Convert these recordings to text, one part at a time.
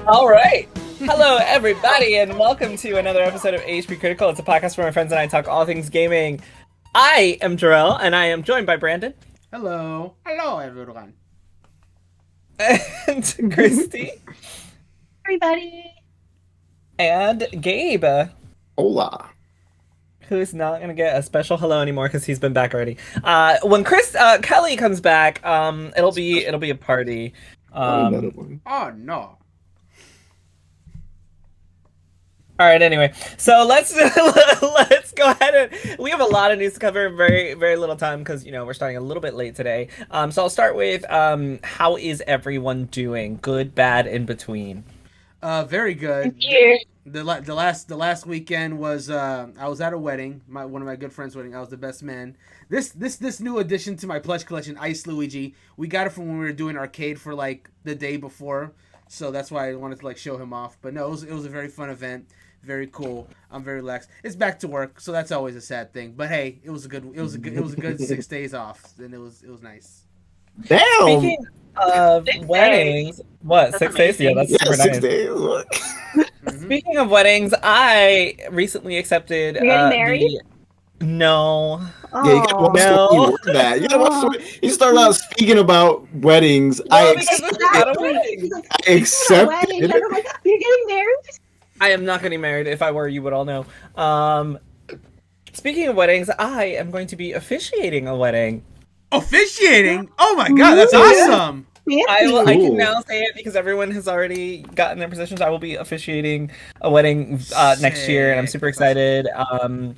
All right. Hello, everybody, and welcome to another episode of HPCritical. It's a podcast where my friends and I talk all things gaming. I am Jarrell, and I am joined by Brandon. Hello. Hello, everyone. And Christy. Everybody. And Gabe. Hola. Who's not going to get a special hello anymore because he's been back already. When Kelly comes back, it'll be a party. Oh, no. All right. Anyway, so let's go ahead and we have a lot of news to cover. Very, very little time because we're starting a little bit late today. So I'll start with how is everyone doing? Good, bad, in between. Very good. Thank you. The last weekend was I was at a wedding, one of my good friends' wedding. I was the best man. This new addition to my plush collection, Ice Luigi. We got it from when we were doing arcade for like the day before, so that's why I wanted to like show him off. But no, it was a very fun event. Very cool. I'm very relaxed. It's back to work, so that's always a sad thing. But hey, it was a good 6 days off, and it was nice. Damn. Speaking of 6 weddings, what, That's 6 days? Yeah, that's super 6 nice. days. Look. Speaking of weddings, I recently accepted. You're getting married? No. Yeah, you gotta watch No. the way you word that. You gotta watch the way you start out speaking about weddings. Well, I because it's not a wedding. He's like, I accept wedding. it. And I'm like, you're getting married? I am not getting married. If I were, you would all know. Speaking of weddings, I am going to be officiating a wedding. Officiating? Oh my god, that's awesome! I can Cool. now say it because everyone has already gotten their positions. I will be officiating a wedding next year, and I'm super excited. I'm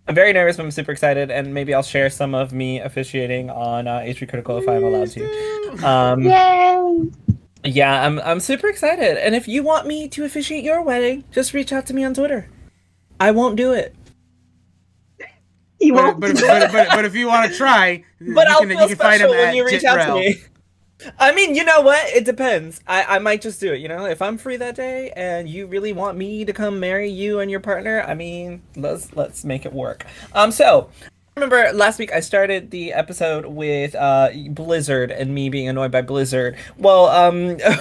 very nervous, but I'm super excited, and maybe I'll share some of me officiating on HPCritical if I'm allowed to. Yay! Yeah, I'm super excited. And if you want me to officiate your wedding, just reach out to me on Twitter. I won't do it. You won't. But if you want to try, But I'll feel you can find him special when at you reach out to Jitrell. me. I mean, you know what? It depends. I might just do it, If I'm free that day and you really want me to come marry you and your partner, I mean, let's make it work. So remember last week I started the episode with Blizzard and me being annoyed by Blizzard. Well,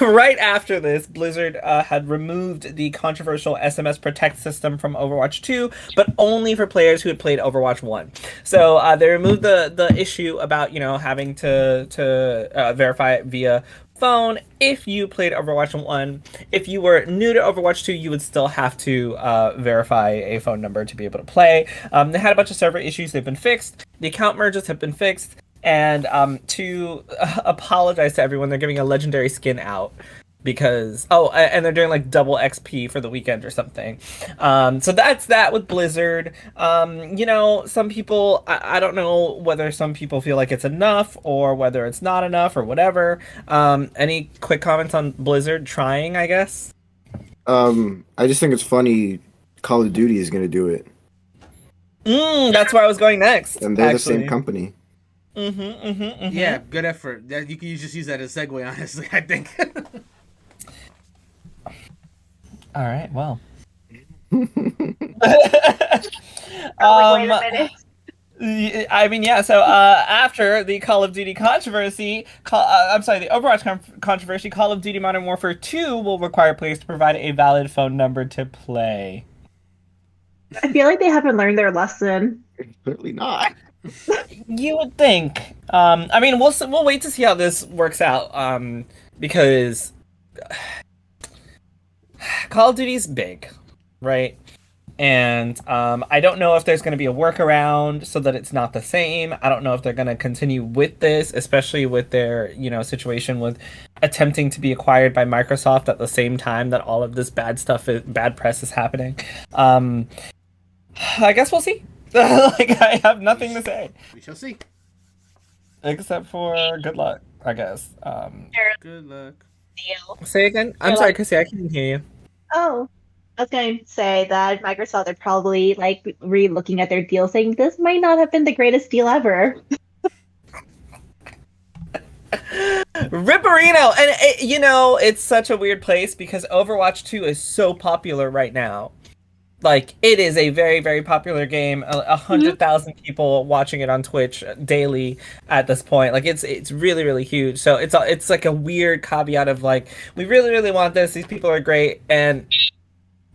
right after this, Blizzard had removed the controversial SMS Protect system from Overwatch 2, but only for players who had played Overwatch 1. So they removed the issue about having to verify it via phone if you played Overwatch 1. If you were new to Overwatch 2, you would still have to verify a phone number to be able to play. They had a bunch of server issues. They've been fixed. The account merges have been fixed. And to apologize to everyone, they're giving a legendary skin out because and they're doing like double XP for the weekend or something. So that's that with Blizzard. Some people, I don't know whether some people feel like it's enough or whether it's not enough or whatever. Any quick comments on Blizzard trying, I guess? I just think it's funny Call of Duty is gonna do it. That's where I was going next. And they're actually. the same company. Yeah, good effort. You can just use that as a segue, honestly, I think. All right, well. Wait a minute. I mean, yeah, so after the Call of Duty controversy, the Overwatch controversy, Call of Duty Modern Warfare 2 will require players to provide a valid phone number to play. I feel like they haven't learned their lesson. Clearly not. You would think. I mean, we'll wait to see how this works out, because Call of Duty's big, right? And I don't know if there's going to be a workaround so that it's not the same. I don't know if they're going to continue with this, especially with their, situation with attempting to be acquired by Microsoft at the same time that all of this bad press is happening. I guess we'll see. I have nothing to say. We shall see. Except for good luck, I guess. Good luck. Deal. Say again? I'm sorry, Chrissy, I can't hear you. Oh, I was going to say that Microsoft are probably like re-looking at their deal, saying this might not have been the greatest deal ever. Ripperino! And, it's such a weird place because Overwatch 2 is so popular right now Like, it is a very, very popular game. 100,000 people watching it on Twitch daily at this point. Like, it's really, really huge. So it's like a weird caveat of like, we really, really want this. These people are great, and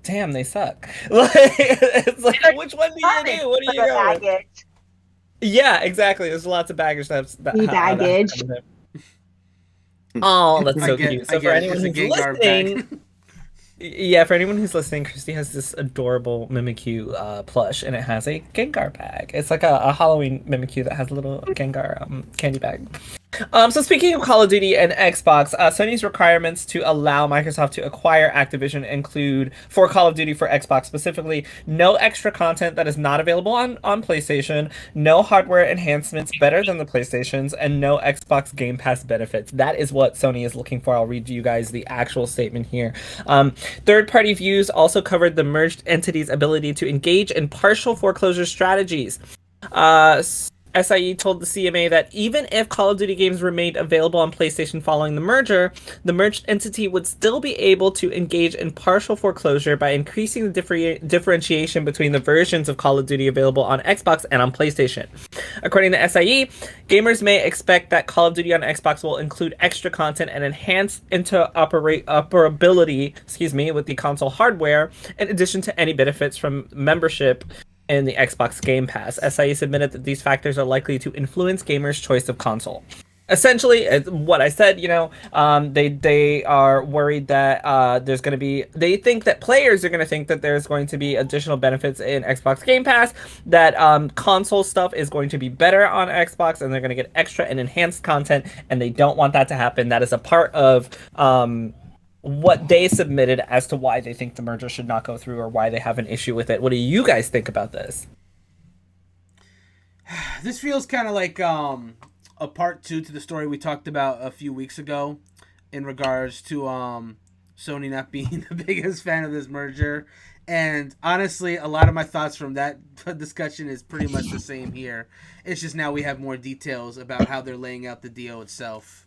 damn, they suck. Like, it's like, which one do you do? What do you go with? Baggage. Yeah, exactly. There's lots of baggage that Baggage. Oh, that's so I get- cute. I So for get it. anyone It's a who's Gengar bag. listening, yeah, for anyone who's listening, Christy has this adorable Mimikyu plush, and it has a Gengar bag. It's like a Halloween Mimikyu that has a little Gengar candy bag. So speaking of Call of Duty and Xbox, Sony's requirements to allow Microsoft to acquire Activision include, for Call of Duty for Xbox specifically, no extra content that is not available on PlayStation, no hardware enhancements better than the PlayStation's, and no Xbox Game Pass benefits. That is what Sony is looking for. I'll read you guys the actual statement here. Third-party views also covered the merged entity's ability to engage in partial foreclosure strategies. SIE told the CMA that even if Call of Duty games remained available on PlayStation following the merger, the merged entity would still be able to engage in partial foreclosure by increasing the differentiation between the versions of Call of Duty available on Xbox and on PlayStation. According to SIE, gamers may expect that Call of Duty on Xbox will include extra content and enhance interoperability, with the console hardware, in addition to any benefits from membership in the Xbox Game Pass. SIE submitted that these factors are likely to influence gamers' choice of console. Essentially, what I said, they are worried that there's going to be, they think that players are going to think that there's going to be additional benefits in Xbox Game Pass, that console stuff is going to be better on Xbox, and they're going to get extra and enhanced content, and they don't want that to happen. That is a part of what they submitted as to why they think the merger should not go through or why they have an issue with it. What do you guys think about this? This feels kind of like a part 2 to the story we talked about a few weeks ago in regards to Sony not being the biggest fan of this merger. And honestly, a lot of my thoughts from that discussion is pretty much the same here. It's just now we have more details about how they're laying out the deal itself.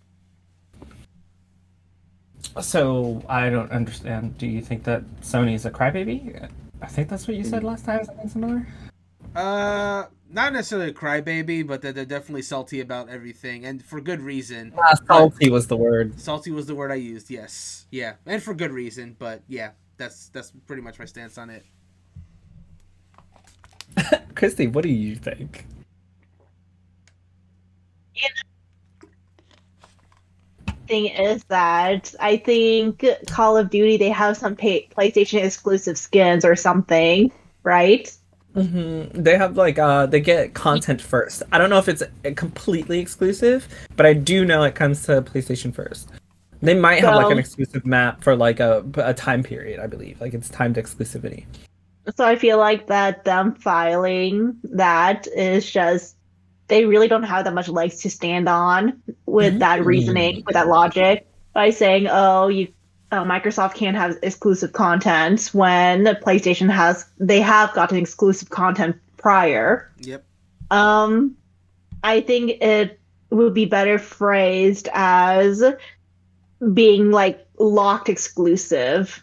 So I don't understand. Do you think that Sony is a crybaby? I think that's what you said last time. Something similar. Not necessarily a crybaby, but that they're definitely salty about everything, and for good reason. Salty was the word. Salty was the word I used. Yes, yeah, and for good reason. But yeah, that's pretty much my stance on it. Christy, what do you think? Thing is that I think Call of Duty, they have some PlayStation exclusive skins or something, right? Mm-hmm. They have they get content first. I don't know if it's completely exclusive, but I do know it comes to PlayStation first. They might have an exclusive map for a time period, I believe. Like, it's timed exclusivity. So I feel like that them filing that is just, they really don't have that much legs to stand on with that reasoning, with that logic, by saying, Microsoft can't have exclusive content when PlayStation have gotten exclusive content prior. Yep. I think it would be better phrased as being locked exclusive,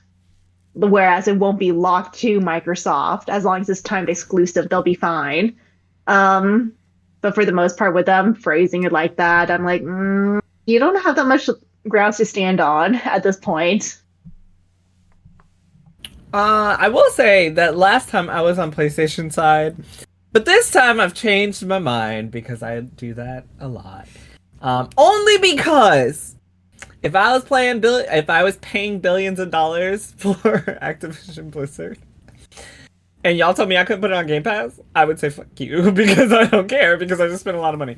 whereas it won't be locked to Microsoft. As long as it's timed exclusive, they'll be fine. But for the most part, with them phrasing it like that, I'm like, you don't have that much grounds to stand on at this point. I will say that last time I was on PlayStation side, but this time I've changed my mind because I do that a lot. Only because if I was paying billions of dollars for Activision Blizzard, and y'all told me I couldn't put it on Game Pass, I would say fuck you, because I don't care, because I just spent a lot of money.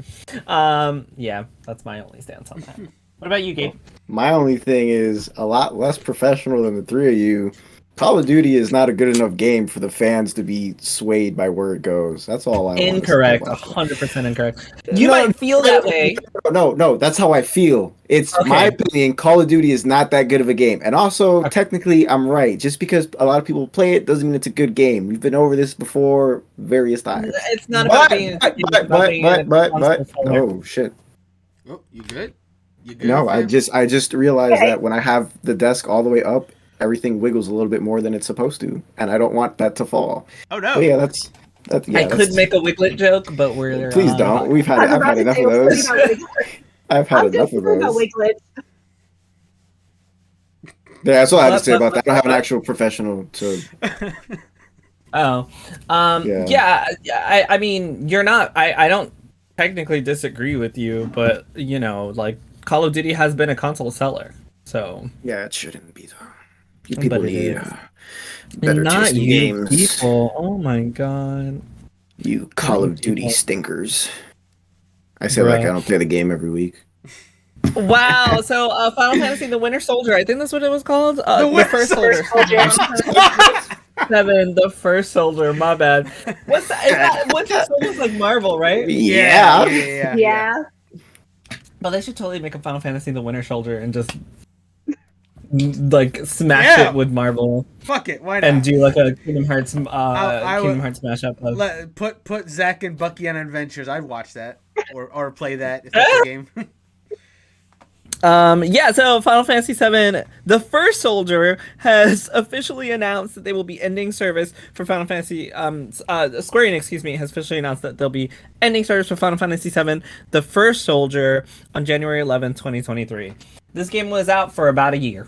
Yeah, that's my only stance on that. What about you, Gabe? My only thing is a lot less professional than the three of you. Call of Duty is not a good enough game for the fans to be swayed by where it goes. That's all I want. Incorrect. 100% incorrect. You might feel that way. No, that's how I feel. It's my opinion. Call of Duty is not that good of a game. And also, technically, I'm right. Just because a lot of people play it doesn't mean it's a good game. We've been over this before various times. It's not about being. But. Oh, shit. Oh, you good? No, I just realized that when I have the desk all the way up, everything wiggles a little bit more than it's supposed to, and I don't want that to fall. Oh no! But yeah, I could make a Wiglet joke, but we're Please don't. I've had enough of those. I've had enough of those. Yeah, that's all I have to say about that. I don't have an actual professional to. Oh, yeah. I mean, you're not. I don't technically disagree with you, but like Call of Duty has been a console seller, so yeah, it shouldn't be though. You people need better tasting games. People. Oh my god. You Call of Duty stinkers. I say like I don't play the game every week. Wow. So Final Fantasy: The Winter Soldier. I think that's what it was called. The First Soldier. 7, The First Soldier. My bad. What's that? Winter Soldier's like Marvel, right? Yeah. Well, they should totally make a Final Fantasy: The Winter Soldier and just like smash it with Marvel. Fuck it, why not? And do like a Kingdom Hearts mashup. Put Zack and Bucky on adventures. I'd watch that or play that if that's a game. So Final Fantasy VII, The First Soldier has officially announced that they will be ending service for Final Fantasy. Square Enix, has officially announced that they'll be ending service for Final Fantasy VII, The First Soldier, on January 11th, 2023. This game was out for about a year.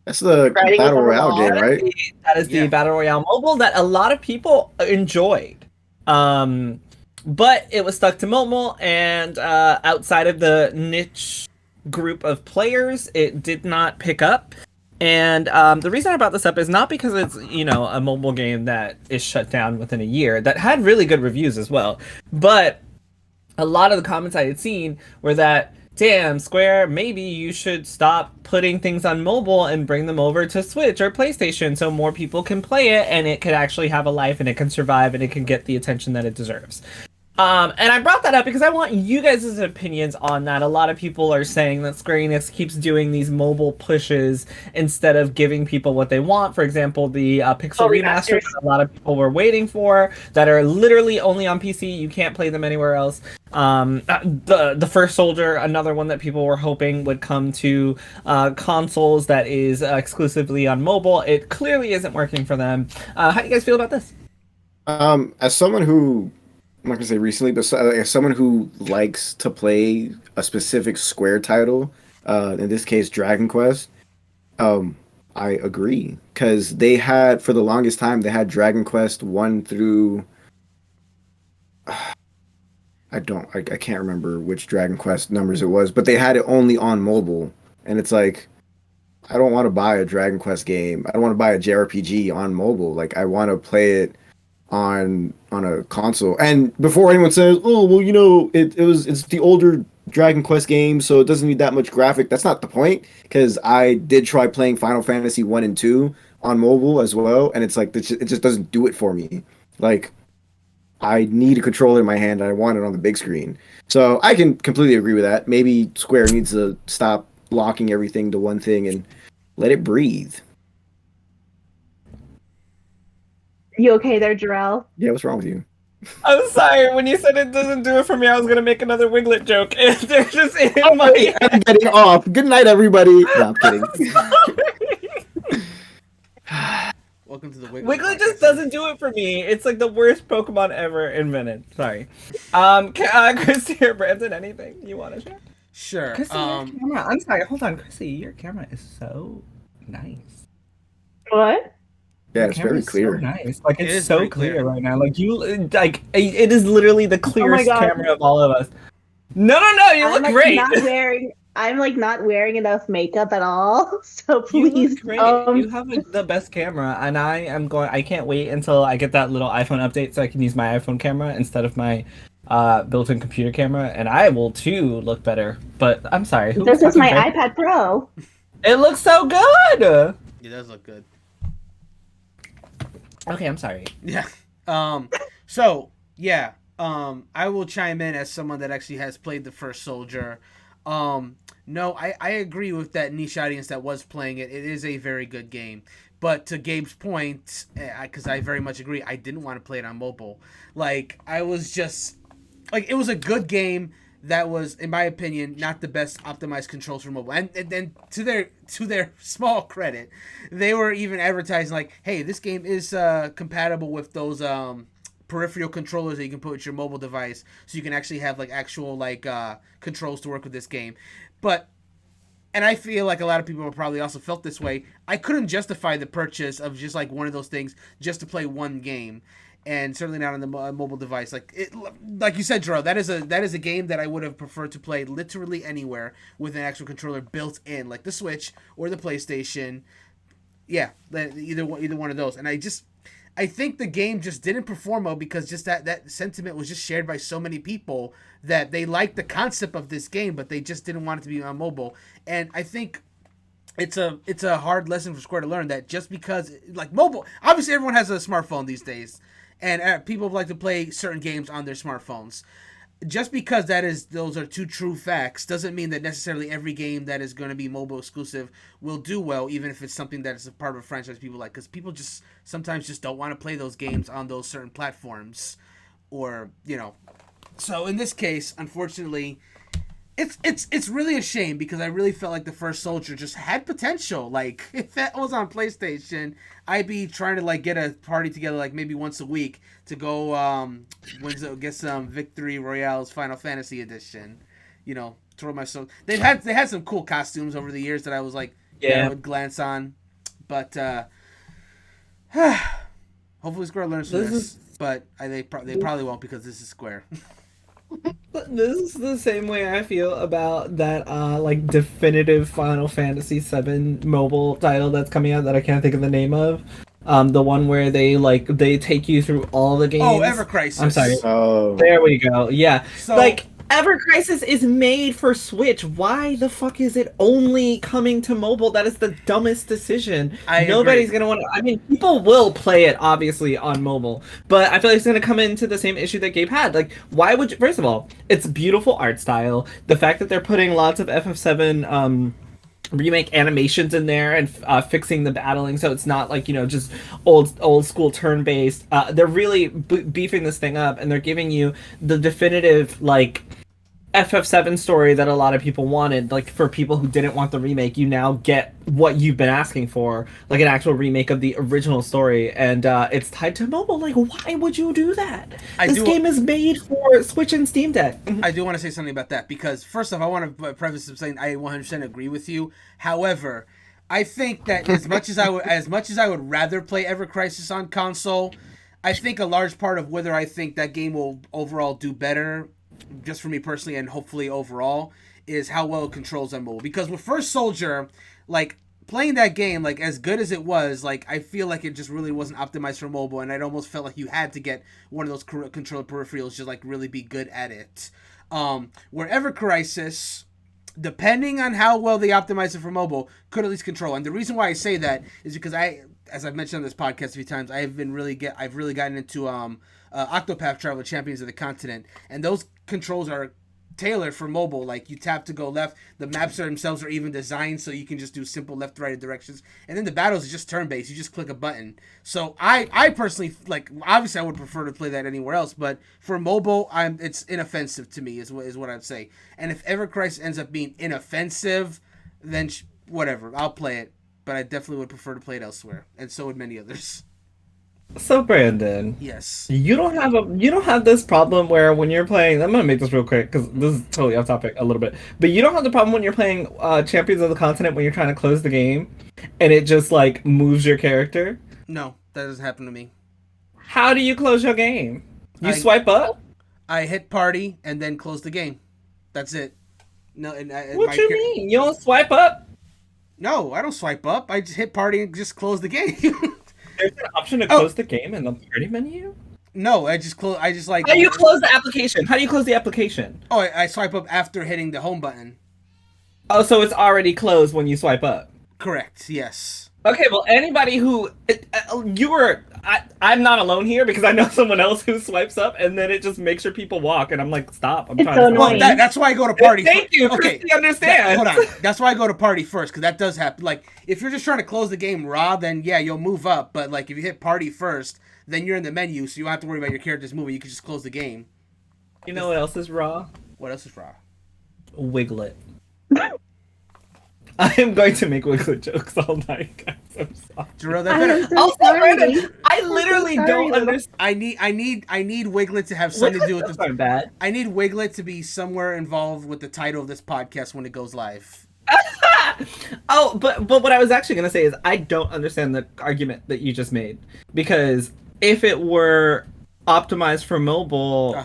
That's the Battle Royale game, right? That is the Battle Royale mobile that a lot of people enjoyed. But it was stuck to mobile, and outside of the niche group of players, it did not pick up. And the reason I brought this up is not because it's a mobile game that is shut down within a year, that had really good reviews as well, but a lot of the comments I had seen were that, damn, Square, maybe you should stop putting things on mobile and bring them over to Switch or PlayStation so more people can play it and it could actually have a life and it can survive and it can get the attention that it deserves. And I brought that up because I want you guys' opinions on that. A lot of people are saying that Square Enix keeps doing these mobile pushes instead of giving people what they want. For example, the Pixel remasters that a lot of people were waiting for that are literally only on PC. You can't play them anywhere else. The First Soldier, another one that people were hoping would come to consoles that is exclusively on mobile. It clearly isn't working for them. How do you guys feel about this? As someone who, I'm not gonna say recently, but as someone who likes to play a specific Square title, in this case Dragon Quest, I agree, because they had, for the longest time, they had Dragon Quest 1 through I can't remember which Dragon Quest numbers it was, but they had it only on mobile, and it's like, I don't want to buy a Dragon Quest game. I don't want to buy a JRPG on mobile. Like, I want to play it on a console. And before anyone says, oh well, it's the older Dragon Quest game, so it doesn't need that much graphic, that's not the point, because I did try playing Final Fantasy 1 and 2 on mobile as well, and it's like, it just doesn't do it for me. Like, I need a controller in my hand and I want it on the big screen. So I can completely agree with that. Maybe Square needs to stop locking everything to one thing and let it breathe. You okay there, Jarrell? Yeah, what's wrong with you? I'm sorry. When you said it doesn't do it for me, I was gonna make another Wiglet joke, and they're just in my head. I'm getting off. Good night, everybody. No, I'm kidding. Welcome to the Wiglet. Wiglet just doesn't do it for me. It's like the worst Pokemon ever invented. Sorry. Chrissy or Brandon, anything you want to share? Sure. Chrissy, your camera. I'm sorry. Hold on, Chrissy. Your camera is so nice. What? Yeah, it's very clear. So nice. Like, it's so clear right now. Like, it is literally the clearest camera of all of us. No, you look great. I'm not wearing enough makeup at all. So please. You look great. You have the best camera, and I can't wait until I get that little iPhone update so I can use my iPhone camera instead of my built-in computer camera, and I will too look better. But I'm sorry. This is my iPad Pro. It looks so good. It does look good. Okay, I'm sorry. Yeah. So yeah. I will chime in as someone that actually has played The First Soldier. No, I agree with that niche audience that was playing it. It is a very good game. But to Gabe's point, because I very much agree, I didn't want to play it on mobile. Like, I was just... Like, it was a good game. that was, in my opinion, not the best optimized controls for mobile. And then to their small credit, they were even advertising like, hey, this game is compatible with those peripheral controllers that you can put with your mobile device, so you can actually have like actual like controls to work with this game. But, and I feel like a lot of people probably also felt this way, I couldn't justify the purchase of just like one of those things just to play one game. And certainly not on the mobile device. Like you said, Jero, that is a game that I would have preferred to play literally anywhere with an actual controller built in, like the Switch or the PlayStation. Yeah, either one of those. And I think the game just didn't perform well because just that sentiment was just shared by so many people that they liked the concept of this game, but they just didn't want it to be on mobile. And I think it's a hard lesson for Square to learn that just because like mobile, obviously everyone has a smartphone these days. And people like to play certain games on their smartphones. Just because those are two true facts doesn't mean that necessarily every game that is going to be mobile exclusive will do well, even if it's something that is a part of a franchise people like. Because people just sometimes just don't want to play those games on those certain platforms, or So in this case, unfortunately, it's really a shame because I really felt like the First Soldier just had potential. Like if that was on PlayStation, I'd be trying to like get a party together like maybe once a week to go get some Victory Royale's Final Fantasy edition. Throw myself. They had some cool costumes over the years that I was like I would glance on, but hopefully Square learns from this. But they probably won't because this is Square. This is the same way I feel about that like definitive Final Fantasy VII mobile title that's coming out that I can't think of the name of. The one where they take you through all the games. Oh, Ever Crisis. I'm sorry. Oh, There we go. Yeah. So, like Ever Crisis is made for Switch. Why the fuck is it only coming to mobile? That is the dumbest decision. Nobody's gonna want to. I mean, people will play it obviously on mobile, but I feel like it's gonna come into the same issue that Gabe had. Like, why would you? First of all, it's beautiful art style. The fact that they're putting lots of FF7 remake animations in there and fixing the battling so it's not like just old school turn based. They're really beefing this thing up, and they're giving you the definitive like FF7 story that a lot of people wanted. Like for people who didn't want the remake, you now get what you've been asking for, like an actual remake of the original story, and it's tied to mobile. Like, why would you do that? This game is made for Switch and Steam Deck. I do want to say something about that because first off, I want to preface by saying I 100% agree with you. However, I think that as much as I would rather play Ever Crisis on console, I think a large part of whether I think that game will overall do better, just for me personally and hopefully overall, is how well it controls on mobile. Because with First Soldier, like playing that game, like as good as it was, like I feel like it just really wasn't optimized for mobile, and it almost felt like you had to get one of those controller peripherals to like really be good at it. Where Ever Crisis, depending on how well they optimize it for mobile, could at least control. And the reason why I say that is because as I've mentioned on this podcast a few times, I've really gotten into Octopath Traveler Champions of the Continent, and those controls are tailored for mobile. Like you tap to go left, the maps themselves are even designed so you can just do simple left to right directions, and then the battles is just turn based. You just click a button. So I personally, like, obviously I would prefer to play that anywhere else, but for mobile, it's inoffensive to me is what I'd say. And if Ever Crisis ends up being inoffensive, then whatever, I'll play it, but I definitely would prefer to play it elsewhere, and so would many others. So Brandon, Yes. you don't have this problem where when you're playing. I'm gonna make this real quick because this is totally off topic a little bit. But you don't have the problem when you're playing Champions of the Continent when you're trying to close the game, and it just like moves your character. No, that doesn't happen to me. How do you close your game? You swipe up. I hit party and then close the game. That's it. No, and what you mean? You don't swipe up? No, I don't swipe up. I just hit party and just close the game. There's an option to close the game in the party menu? No, I just close. I just like. How do you close the application? How do you close the application? Oh, I swipe up after hitting the home button. Oh, so it's already closed when you swipe up. Correct. Yes. Okay, well, anybody who I'm not alone here because I know someone else who swipes up and then it just makes sure people walk, and I'm like, stop! I'm trying to. Annoying. Well, that's why I go to party. Thank you. Okay, Christy understand. Hold on. That's why I go to party first, because that does happen. Like, if you're just trying to close the game raw, then yeah, you'll move up. But like, if you hit party first, then you're in the menu, so you don't have to worry about your characters moving. You can just close the game. You know what else is raw? What else is raw? Wiglet. I am going to make Wiglet jokes all night, guys. I'm sorry. Jerome, that better. I'm so Also, sorry. Brandon, I literally sorry. don't understand. I need Wiglet to have something to do with Wiglets the. aren't bad. I need Wiglet to be somewhere involved with the title of this podcast when it goes live. Oh, but what I was actually gonna say is I don't understand the argument that you just made, because if it were optimized for mobile,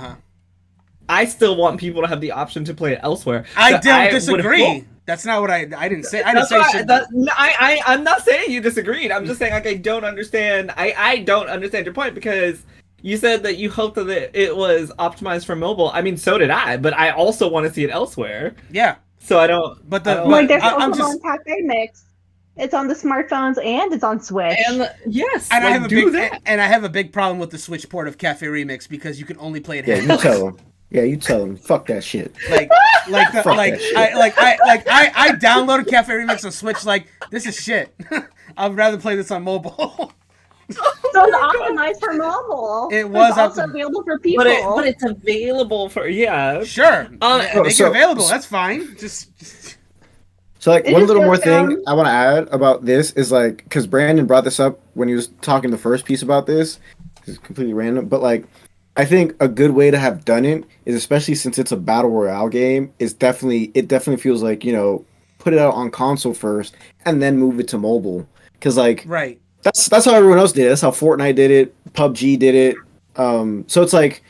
I still want people to have the option to play it elsewhere. I So don't would disagree. hope- That's not what I didn't say. I didn't That's say why- shit. no, I'm not saying you disagreed. I'm just saying like I don't understand. I don't understand your point, because you said that you hoped that it was optimized for mobile. I mean, so did I, but I also want to see it elsewhere. Yeah, So I don't. but I the don't- Like there's I'm also on Cafe Mix. It's on the smartphones and it's on Switch. and yes, and like, I have a do big that. and I have a big problem with the Switch port of Cafe Remix because you can only play it. Yeah, you tell him. Yeah, you tell him. Fuck that shit. Like Fuck that shit. I downloaded Cafe Remix on Switch. Like, this is shit. I'd rather play this on mobile. So it's optimized for mobile. It was It's also optim- available for people. But it's available for Sure, make it so- available. That's fine. Just So like It one just little goes more thing down- I want to add about this is like, because Brandon brought this up when he was talking the first piece about this. It's completely random, but like I think a good way to have done it is, especially since it's a battle royale game, is definitely feels like, you know, put it out on console first and then move it to mobile, because like right. that's how everyone else did it. That's how Fortnite did it. PUBG did it. So it's like,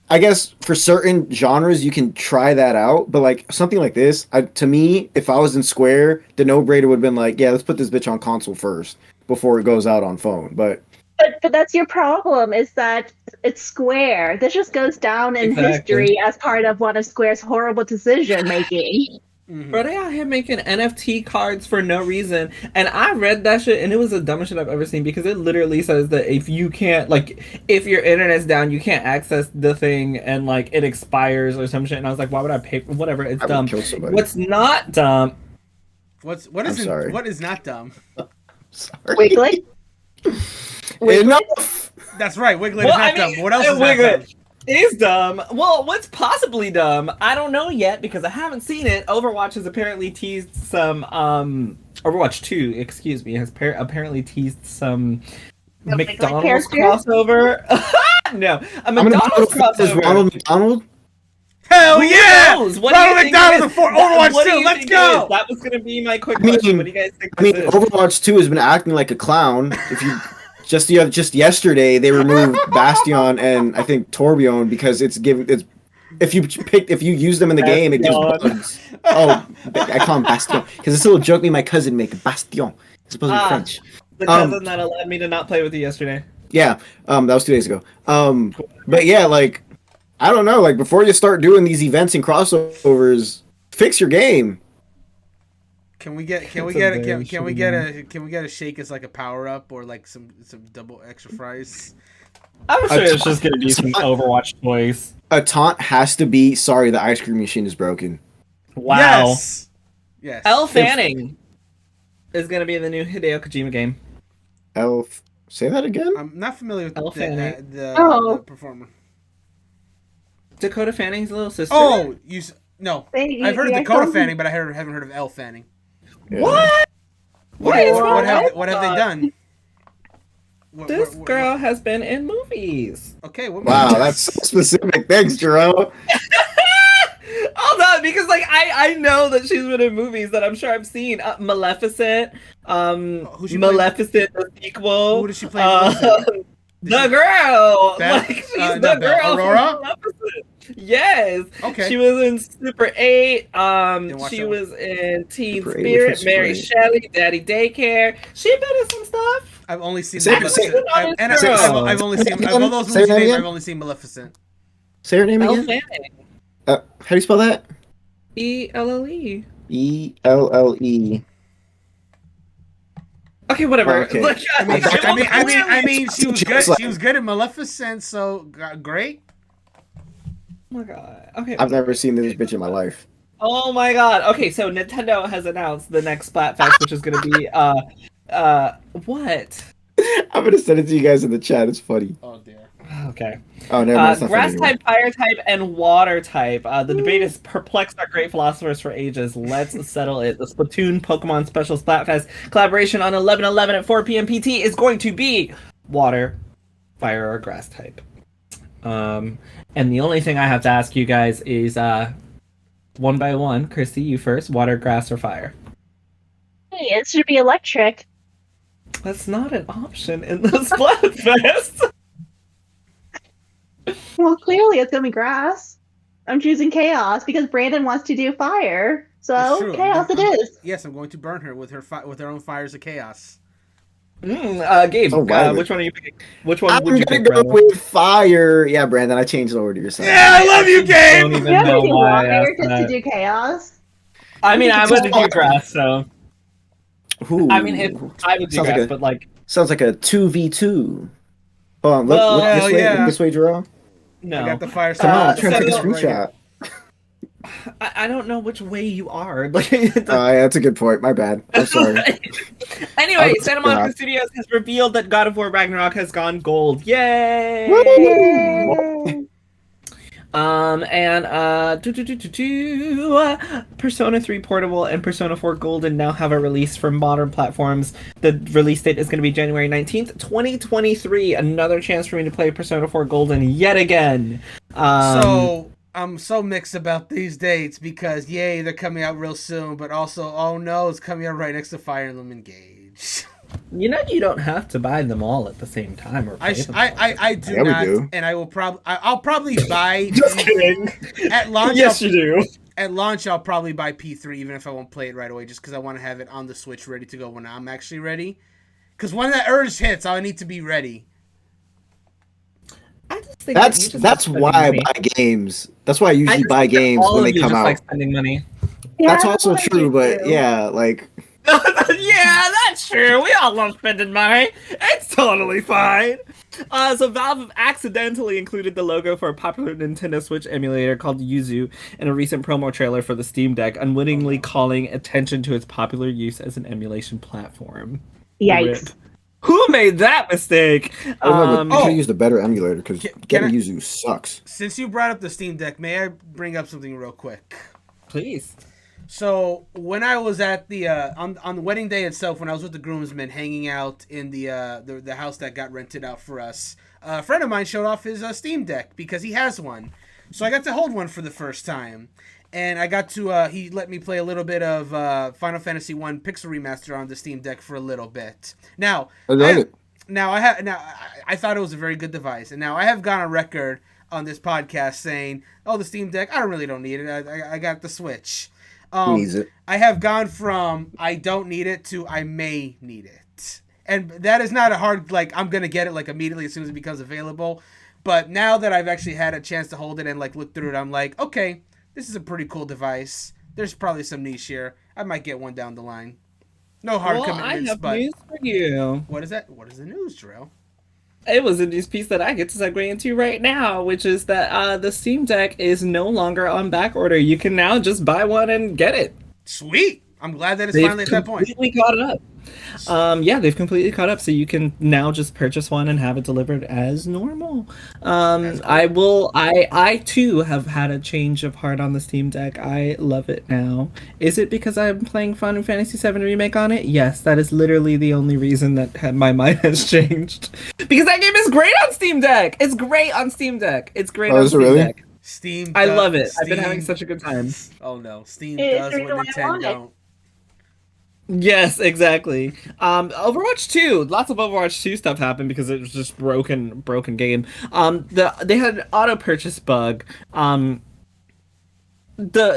I guess for certain genres you can try that out, but like something like this, to me, if I was in Square, the no-brainer would have been like, yeah, let's put this bitch on console first before it goes out on phone. But that's your problem, is that it's Square. This just goes down in Exactly. history as part of one of Square's horrible decision making. Mhm. Bro, they out here making NFT cards for no reason. And I read that shit, and it was the dumbest shit I've ever seen, because it literally says that if you can't, like, if your internet's down, you can't access the thing, and, like, it expires or some shit. And I was like, why would I pay for whatever? It's I would dumb. kill somebody. What's not dumb? What I'm is sorry. what is not dumb? Sorry. Wiglet? Enough. That's right. Wiglet Well, is not I mean, dumb. What else is not Wiglet dumb? is dumb. Well, what's possibly dumb? I don't know yet, because I haven't seen it. Overwatch has apparently teased some. Overwatch 2, excuse me, has apparently teased some No McDonald's Wiglet crossover. No, a How many McDonald's is crossover. Ronald McDonald? Hell Who yeah! knows? What do you Ronald think McDonald it is? for Overwatch What do 2. you Let's think go. it is? That was gonna be my quick I mean- question. What do you guys think I mean, this is? Overwatch 2 has been acting like a clown. If you just yesterday they removed Bastion and I think Torbjorn because it's if you use them in the game, it gives Bastion. bugs. Oh, I call him Bastion because it's a little joke me and my cousin make, Bastion. It's supposed to be Ah. French. The cousin that allowed me to not play with you yesterday. Yeah, that was 2 days ago. But yeah, like I don't know, like before you start doing these events and crossovers, fix your game. Can we get That's a very can we get a shake as like a power up or like some double extra fries? I'm sure it's taunt- just gonna be some Overwatch toys. A taunt has to be sorry the ice cream machine is broken. Wow. Yes. Yes. Elle Fanning is gonna be in the new Hideo Kojima game. Elf, say that again. I'm not familiar with Elle Fanning. Oh. the performer. Dakota Fanning's little sister. Oh, no. They- I've heard of yeah, Dakota some- Fanning, but I haven't heard of Elle Fanning. What? What is what wrong have with what have that? they done? This girl has been in movies. Okay. What Wow, that's so specific. Thanks, Jerome. Hold on, because like I know that she's been in movies that I'm sure I've seen. Maleficent, who's she Maleficent the sequel. Who does she play in Maleficent? The girl, Beth? like she's Not the Beth, girl Aurora? from Maleficent. Yes. Okay. She was in Super 8. watch She that one. was in Teen Super 8, which Spirit, was Mary great. Shelley, Daddy Daycare. She been in some stuff. I've only seen Say- Maleficent. say- I've only seen say- of all those say movies that named, again? I've only seen Maleficent. Say her name Elle again. Fanning. How do you spell that? ELLE. ELLE. Okay, whatever. Okay. Look, I mean, she I mean, she was good. Like- She was good in Maleficent, so great. Oh my god. Okay. I've never seen this bitch in my life. Oh my god. Okay, so Nintendo has announced the next Splatfest, which is gonna be what? I'm gonna send it to you guys in the chat. It's funny. Oh dear. Okay. Oh, never mind. It's not Grass funny anymore. type, fire type, and water type. The debate has perplexed our great philosophers for ages. Let's settle it. The Splatoon Pokemon Special Splatfest collaboration on 11/11 at 4 p.m. PT is going to be water, fire, or grass type. And the only thing I have to ask you guys is one by one. Christy, you first. Water, grass, or fire? Hey, it should be electric. That's not an option in the Splatfest. Well, clearly it's gonna be grass. I'm choosing chaos because Brandon wants to do fire. It's So true. chaos it is. Yes, I'm going to burn her with her own fires of chaos. Gabe, Oh, wow. which one are you picking? Which one I'm would you gonna pick, go Brandon? with fire. Yeah, Brandon, I changed it over to your side. Yeah, I love you, I don't Gabe. even You know have to do why I water asked just to that. do chaos. I mean, I would do grass, so... Ooh. I mean, I would do Sounds like grass, a- but like, Sounds like a 2v2. Hold on, Well, look this hell way. yeah. Look this way, Jerome. no. I got the fire. Come on, so try to take a right screenshot. I don't know which way you are. Like, Yeah, that's a good point. My bad. I'm sorry. Anyway, I'll Santa Monica stop. Studios has revealed that God of War Ragnarok has gone gold. Yay! Woo! Persona 3 Portable and Persona 4 Golden now have a release for modern platforms. The release date is going to be January 19th, 2023. Another chance for me to play Persona 4 Golden yet again. So I'm so mixed about these dates because yay, they're coming out real soon, but also oh no, it's coming out right next to Fire Emblem Engage. You know, you don't have to buy them all at the same time or play them all. I do Yeah, we not, do. and I will I'll probably buy Just kidding. at launch. Yes, you do. At launch, I'll probably buy P3 even if I won't play it right away, just because I want to have it on the Switch ready to go when I'm actually ready. Because when that urge hits, I need to be ready. I just think that you just That's like why I spending money. buy games. That's why I I usually just buy think that games all when of they you come just out. like spending money. That's Yeah, also I true, do but too. yeah, like Yeah, that's true. We all love spending money. It's totally fine. So Valve have accidentally included the logo for a popular Nintendo Switch emulator called Yuzu in a recent promo trailer for the Steam Deck, unwittingly calling attention to its popular use as an emulation platform. Yikes. Rip. Who made that mistake? I remember you Oh. could use a better emulator because Can getting I- Yuzu sucks. Since you brought up the Steam Deck, may I bring up something real quick? Please. So when I was at the on the wedding day itself, when I was with the groomsmen hanging out in the house that got rented out for us, a friend of mine showed off his Steam Deck because he has one. So I got to hold one for the first time, and I got to he let me play a little bit of Final Fantasy 1 Pixel Remaster on the Steam Deck for a little bit. Now I love it. I thought it was a very good device, and now I have gone on record on this podcast saying, "Oh, the Steam Deck, I really don't need it. I got the Switch." Who needs it? I have gone from I don't need it to I may need it. And that is not a hard, like, I'm going to get it, like, immediately as soon as it becomes available. But now that I've actually had a chance to hold it and, like, look through it, I'm like, okay, this is a pretty cool device. There's probably some niche here. I might get one down the line. No hard commitments, I have but... news for you. What is that? What is the news, Drill? It was a news piece that I get to segue into right now, which is that the Steam Deck is no longer on back order. You can now just buy one and get it. Sweet! I'm glad that it's They've finally at that point. completely caught up. Yeah, they've completely caught up, so you can now just purchase one and have it delivered as normal. That's cool. I too have had a change of heart on the Steam Deck. I love it now. Is it because I'm playing Final Fantasy VII Remake on it? Yes, that is literally the only reason that my mind has changed. Because that game is great on Steam Deck. It's great on Steam Deck. It's great Oh, on is it Steam really? Deck. Steam I does- love it. I've been Steam- having such a good time. Oh no, Steam It's does the what reason why I want Nintendo it. don't. Yes, exactly. Overwatch 2. Lots of Overwatch 2 stuff happened because it was just broken game. They had an auto purchase bug. The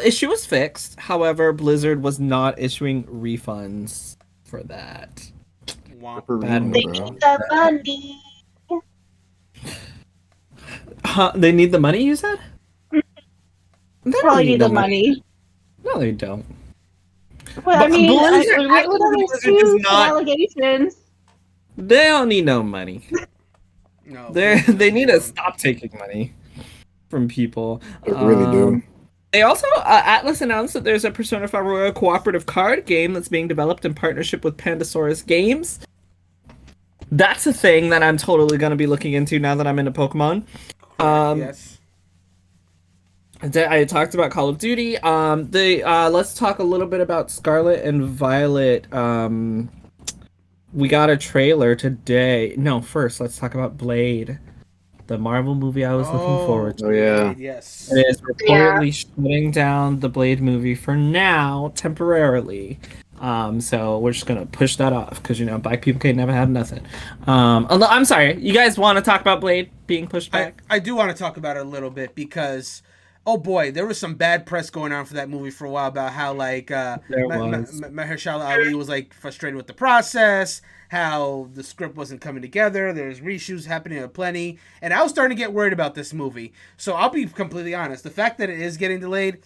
issue was fixed. However, Blizzard was not issuing refunds for that. Womp. Bad They move. need the money. They need the money, you said? They don't Probably need the money. No, they don't. Well, I But mean, Blizzard- I would Blizzard does understand not- allegations. They don't need no money. No, They need to stop taking money from people. They really do. They also, Atlas announced that there's a Persona 5 Royal cooperative card game that's being developed in partnership with Pandasaurus Games. That's a thing that I'm totally gonna be looking into now that I'm into Pokemon. Yes. I talked about Call of Duty. Let's talk a little bit about Scarlet and Violet. We got a trailer today. No, first let's talk about Blade, the Marvel movie I was looking forward to. Oh yeah. Yes. It is reportedly shutting down the Blade movie for now, temporarily. So we're just gonna push that off because black people can't never have nothing. I'm sorry, you guys want to talk about Blade being pushed back? I do want to talk about it a little bit because, oh boy, there was some bad press going on for that movie for a while about how Mahershala Ali was like frustrated with the process, how the script wasn't coming together. There's reshoots happening aplenty, and I was starting to get worried about this movie. So I'll be completely honest: the fact that it is getting delayed,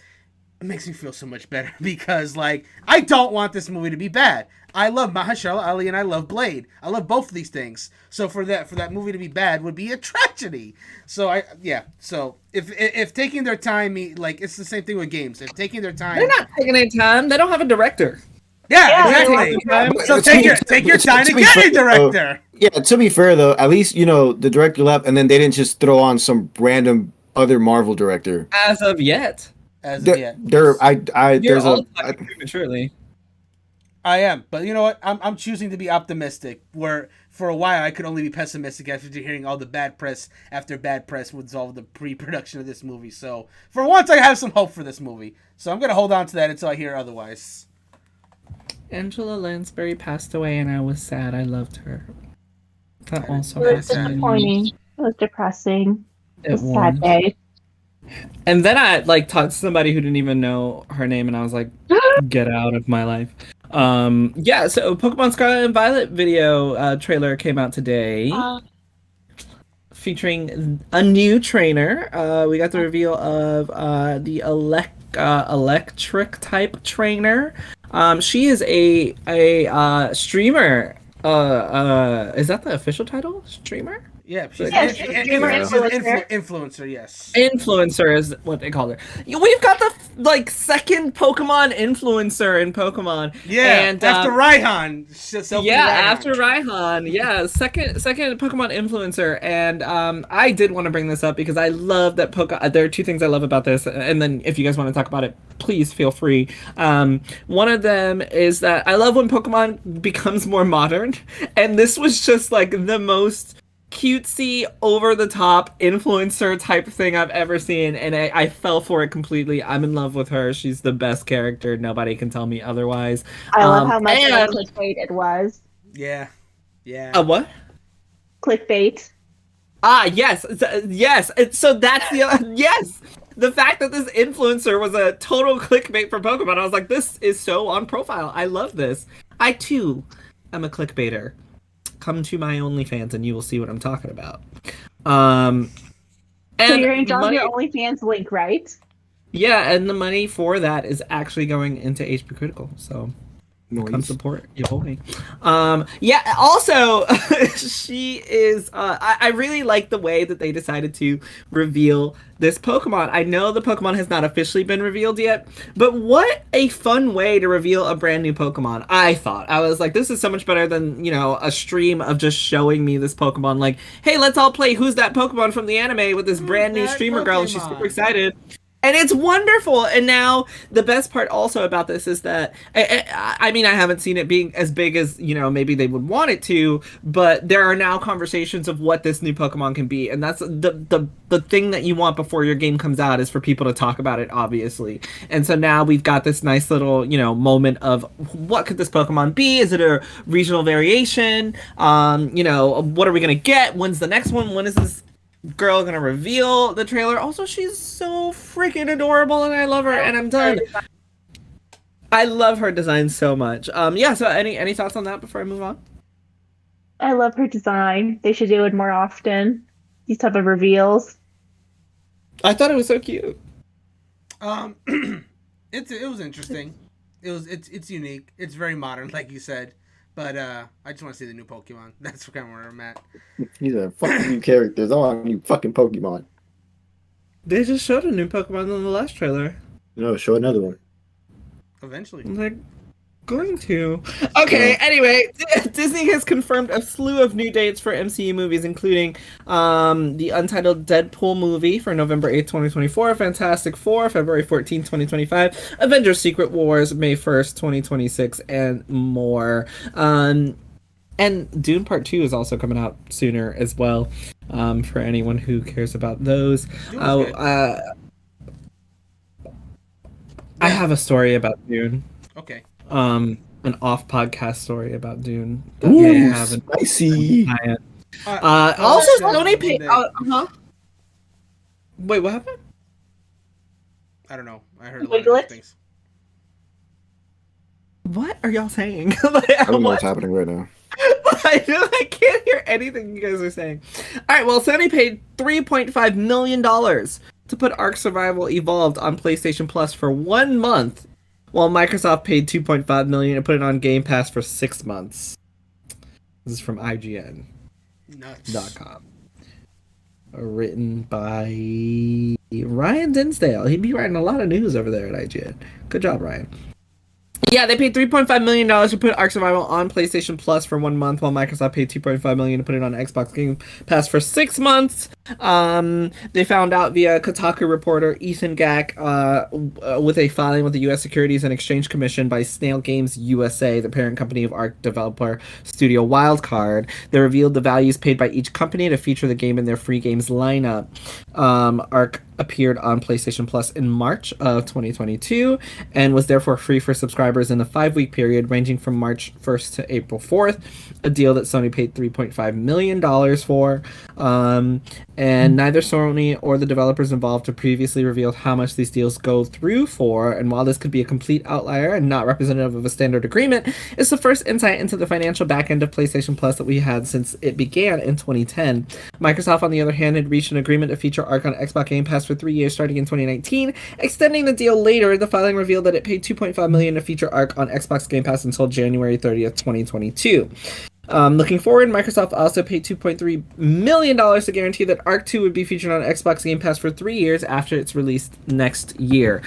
it makes me feel so much better because, like, I don't want this movie to be bad. I love Mahershala Ali and I love Blade. I love both of these things. So for that movie to be bad would be a tragedy. So So if taking their time, like, it's the same thing with games. If taking their time, They're not taking their time. They don't have a director. Yeah, exactly. So take your time to get a director. Yeah, to be fair though, at least the director left, and then they didn't just throw on some random other Marvel director. As of yet. You're all talking prematurely. I am, but you know what? I'm choosing to be optimistic. Where for a while I could only be pessimistic after hearing all the bad press after bad press would solve the pre-production of this movie. So for once, I have some hope for this movie. So I'm gonna hold on to that until I hear otherwise. Angela Lansbury passed away, and I was sad. I loved her. That also It was happened. disappointing. It was depressing. It was a was. sad day. And then I talked to somebody who didn't even know her name, and I was like, "Get out of my life." So Pokemon Scarlet and Violet video trailer came out today, featuring a new trainer. We got the reveal of the electric type trainer. She is a streamer. Is that the official title? Streamer? Yeah, she's influencer. Yes, influencer is what they call her. We've got the second Pokemon influencer in Pokemon. Yeah, and after Raihan. After Raihan. Yeah, second Pokemon influencer, and I did want to bring this up because I love that there are two things I love about this, and then if you guys want to talk about it, please feel free. One of them is that I love when Pokemon becomes more modern, and this was just like the most cutesy, over-the-top influencer type thing I've ever seen, and I fell for it completely. I'm in love with her. She's the best character. Nobody can tell me otherwise. I love how much clickbait it was. Yeah. What? Clickbait. Yes. So that's the yes. The fact that this influencer was a total clickbait for Pokemon, I was like, this is so on profile. I love this. I too am a clickbaiter. Come to my OnlyFans and you will see what I'm talking about. And so you're enjoying your OnlyFans link, right? Yeah, and the money for that is actually going into HPCritical. So come support your boy. Also, she is. I really like the way that they decided to reveal this Pokemon. I know the Pokemon has not officially been revealed yet, but what a fun way to reveal a brand new Pokemon. I was like, this is so much better than a stream of just showing me this Pokemon. Like, hey, let's all play Who's That Pokemon from the anime with this brand new streamer girl. And she's super excited. And it's wonderful. And now the best part also about this is that I mean, I haven't seen it being as big as maybe they would want it to, but there are now conversations of what this new Pokemon can be, and that's the thing that you want before your game comes out is for people to talk about it, obviously. And so now we've got this nice little moment of what could this Pokemon be? Is it a regional variation? What are we gonna get? When's the next one? When is this girl gonna reveal the trailer? Also, she's so freaking adorable and I love her, and I'm done. I love her design so much. So any thoughts on that before I move on? I love her design. They should do it more often. These type of reveals. I thought it was so cute. It was interesting. It's unique. It's very modern, like you said. But I just want to see the new Pokemon. That's kind of where I'm at. These are fucking new characters. I want new fucking Pokemon. They just showed a new Pokemon in the last trailer. No, show another one. Eventually. going to. Okay, anyway, Disney has confirmed a slew of new dates for MCU movies, including the untitled Deadpool movie for November 8th, 2024, Fantastic Four, February 14th, 2025, Avengers Secret Wars, May 1st, 2026, and more. And Dune Part 2 is also coming out sooner as well, for anyone who cares about those. I have a story about Dune. Okay. An off-podcast story about Dune. Ooh, spicy. Also, Sony paid. Wait, what happened? I don't know. I heard a lot of things. What are y'all saying? I don't know what's happening right now. I can't hear anything you guys are saying. All right, well, Sony paid $3.5 million to put Ark Survival Evolved on PlayStation Plus for 1 month, while Microsoft paid $2.5 million to put it on Game Pass for 6 months. This is from IGN.com. Written by Ryan Dinsdale. He'd be writing a lot of news over there at IGN. Good job, Ryan. Yeah, they paid $3.5 million to put Ark Survival on PlayStation Plus for 1 month, while Microsoft paid $2.5 million to put it on Xbox Game Pass for 6 months. They found out via Kotaku reporter Ethan Gack with a filing with the U.S. Securities and Exchange Commission by Snail Games USA, the parent company of Ark developer studio Wildcard. They revealed the values paid by each company to feature the game in their free games lineup. Ark appeared on PlayStation Plus in March of 2022 and was therefore free for subscribers in a 5-week period ranging from March 1st to April 4th, a deal that Sony paid $3.5 million for. And neither Sony or the developers involved have previously revealed how much these deals go through for, and while this could be a complete outlier and not representative of a standard agreement, it's the first insight into the financial backend of PlayStation Plus that we had since it began in 2010. Microsoft, on the other hand, had reached an agreement to feature Ark on Xbox Game Pass for 3 years starting in 2019. Extending the deal later, the filing revealed that it paid $2.5 million to feature Ark on Xbox Game Pass until January 30th, 2022. Looking forward, Microsoft also paid $2.3 million to guarantee that Ark 2 would be featured on Xbox Game Pass for 3 years after it's released next year.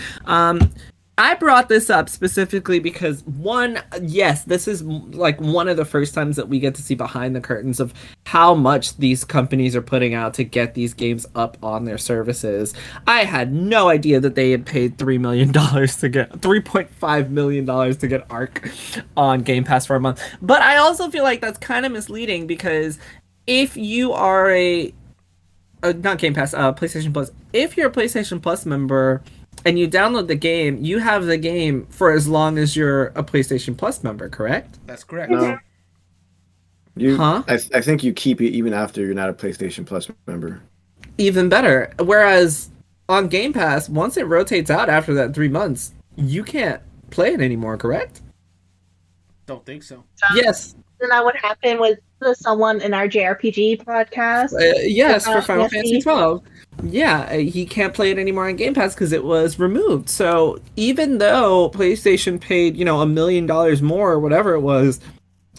I brought this up specifically because, one, yes, this is like one of the first times that we get to see behind the curtains of how much these companies are putting out to get these games up on their services. I had no idea that they had paid $3 million to get $3.5 million to get Ark on Game Pass for a month. But I also feel like that's kind of misleading because if you are not Game Pass, PlayStation Plus, if you're a PlayStation Plus member and you download the game, you have the game for as long as you're a PlayStation Plus member, correct? That's correct. No. I think you keep it even after you're not a PlayStation Plus member. Even better. Whereas on Game Pass, once it rotates out after that 3 months, you can't play it anymore, correct? Don't think so. Yes. Isn't that what happened with someone in our JRPG podcast? Yes, for Final Fantasy 12. Yeah, he can't play it anymore on Game Pass because it was removed. So even though PlayStation paid, $1 million more or whatever it was,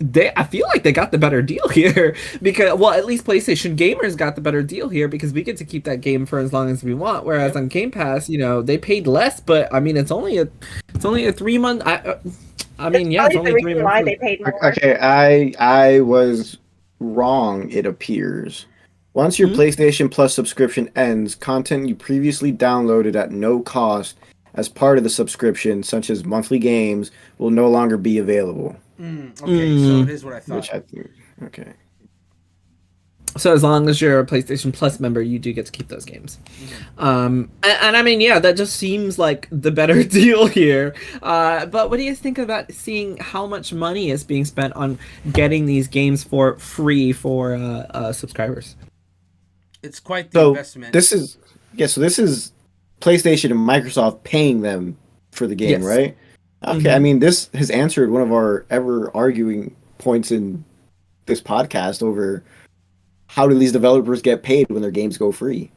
I feel like they got the better deal here because, well, at least PlayStation gamers got the better deal here because we get to keep that game for as long as we want. Whereas on Game Pass, they paid less, but I mean, it's only a 3 month. I mean, yeah, it's only 3 months. Why they paid more. Okay, I was wrong. It appears. Once your PlayStation Plus subscription ends, content you previously downloaded at no cost as part of the subscription, such as monthly games, will no longer be available. Okay, so it is what I thought. Which I think, okay. So as long as you're a PlayStation Plus member, you do get to keep those games. And I mean, yeah, that just seems like the better deal here. But what do you think about seeing how much money is being spent on getting these games for free for subscribers? It's quite the investment. This is PlayStation and Microsoft paying them for the game, right? Okay, I mean, this has answered one of our ever arguing points in this podcast over how do these developers get paid when their games go free.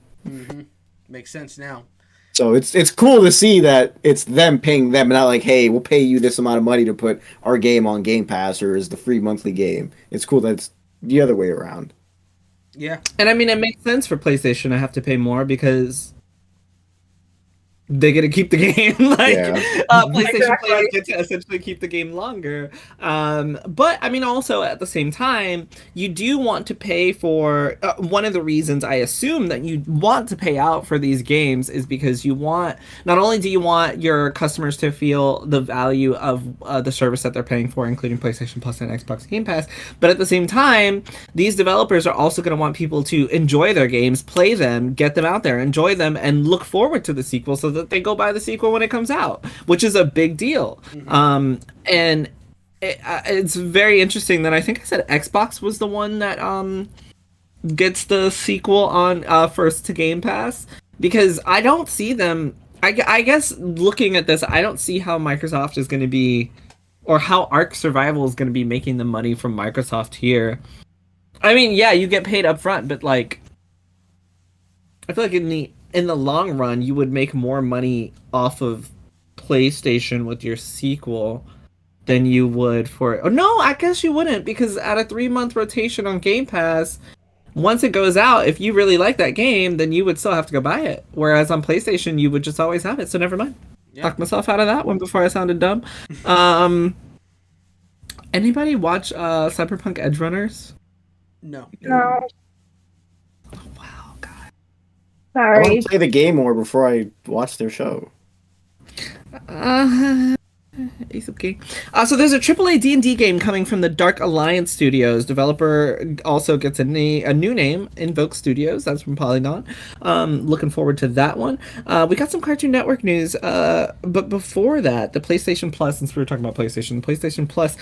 Makes sense now. So it's cool to see that it's them paying them, not like, hey, we'll pay you this amount of money to put our game on Game Pass or as the free monthly game. It's cool that it's the other way around. Yeah. And I mean, it makes sense for PlayStation to have to pay more because they get to keep the game. Like PlayStation Exactly. players get to essentially keep the game longer. But I mean, also at the same time, you do want to pay for. One of the reasons I assume that you want to pay out for these games is because you want. Not only do you want your customers to feel the value of the service that they're paying for, including PlayStation Plus and Xbox Game Pass, but at the same time, these developers are also going to want people to enjoy their games, play them, get them out there, enjoy them, and look forward to the sequel so that they go buy the sequel when it comes out, which is a big deal. And it's very interesting that I think I said Xbox was the one that gets the sequel on first to Game Pass, because I don't see them. I guess looking at this, I don't see how Microsoft is going to be, or how Ark Survival is going to be making the money from Microsoft here. I mean, yeah, you get paid up front, but like, I feel like in the long run, you would make more money off of PlayStation with your sequel than you would for. Oh no, I guess you wouldn't, because at a 3-month rotation on Game Pass, once it goes out, if you really like that game, then you would still have to go buy it. Whereas on PlayStation, you would just always have it. So never mind. Yeah. Talked myself out of that one before I sounded dumb. Anybody watch Cyberpunk Edge Runners? No. No, Wow, God. I sorry. want to play the game more before I watch their show. Ace of King. So there's a AAA D&D game coming from the Dark Alliance Studios. Developer also gets a new name, Invoke Studios. That's from Polygon. Looking forward to that one. We got some Cartoon Network news. But before that, the PlayStation Plus, since we were talking about PlayStation, the PlayStation Plus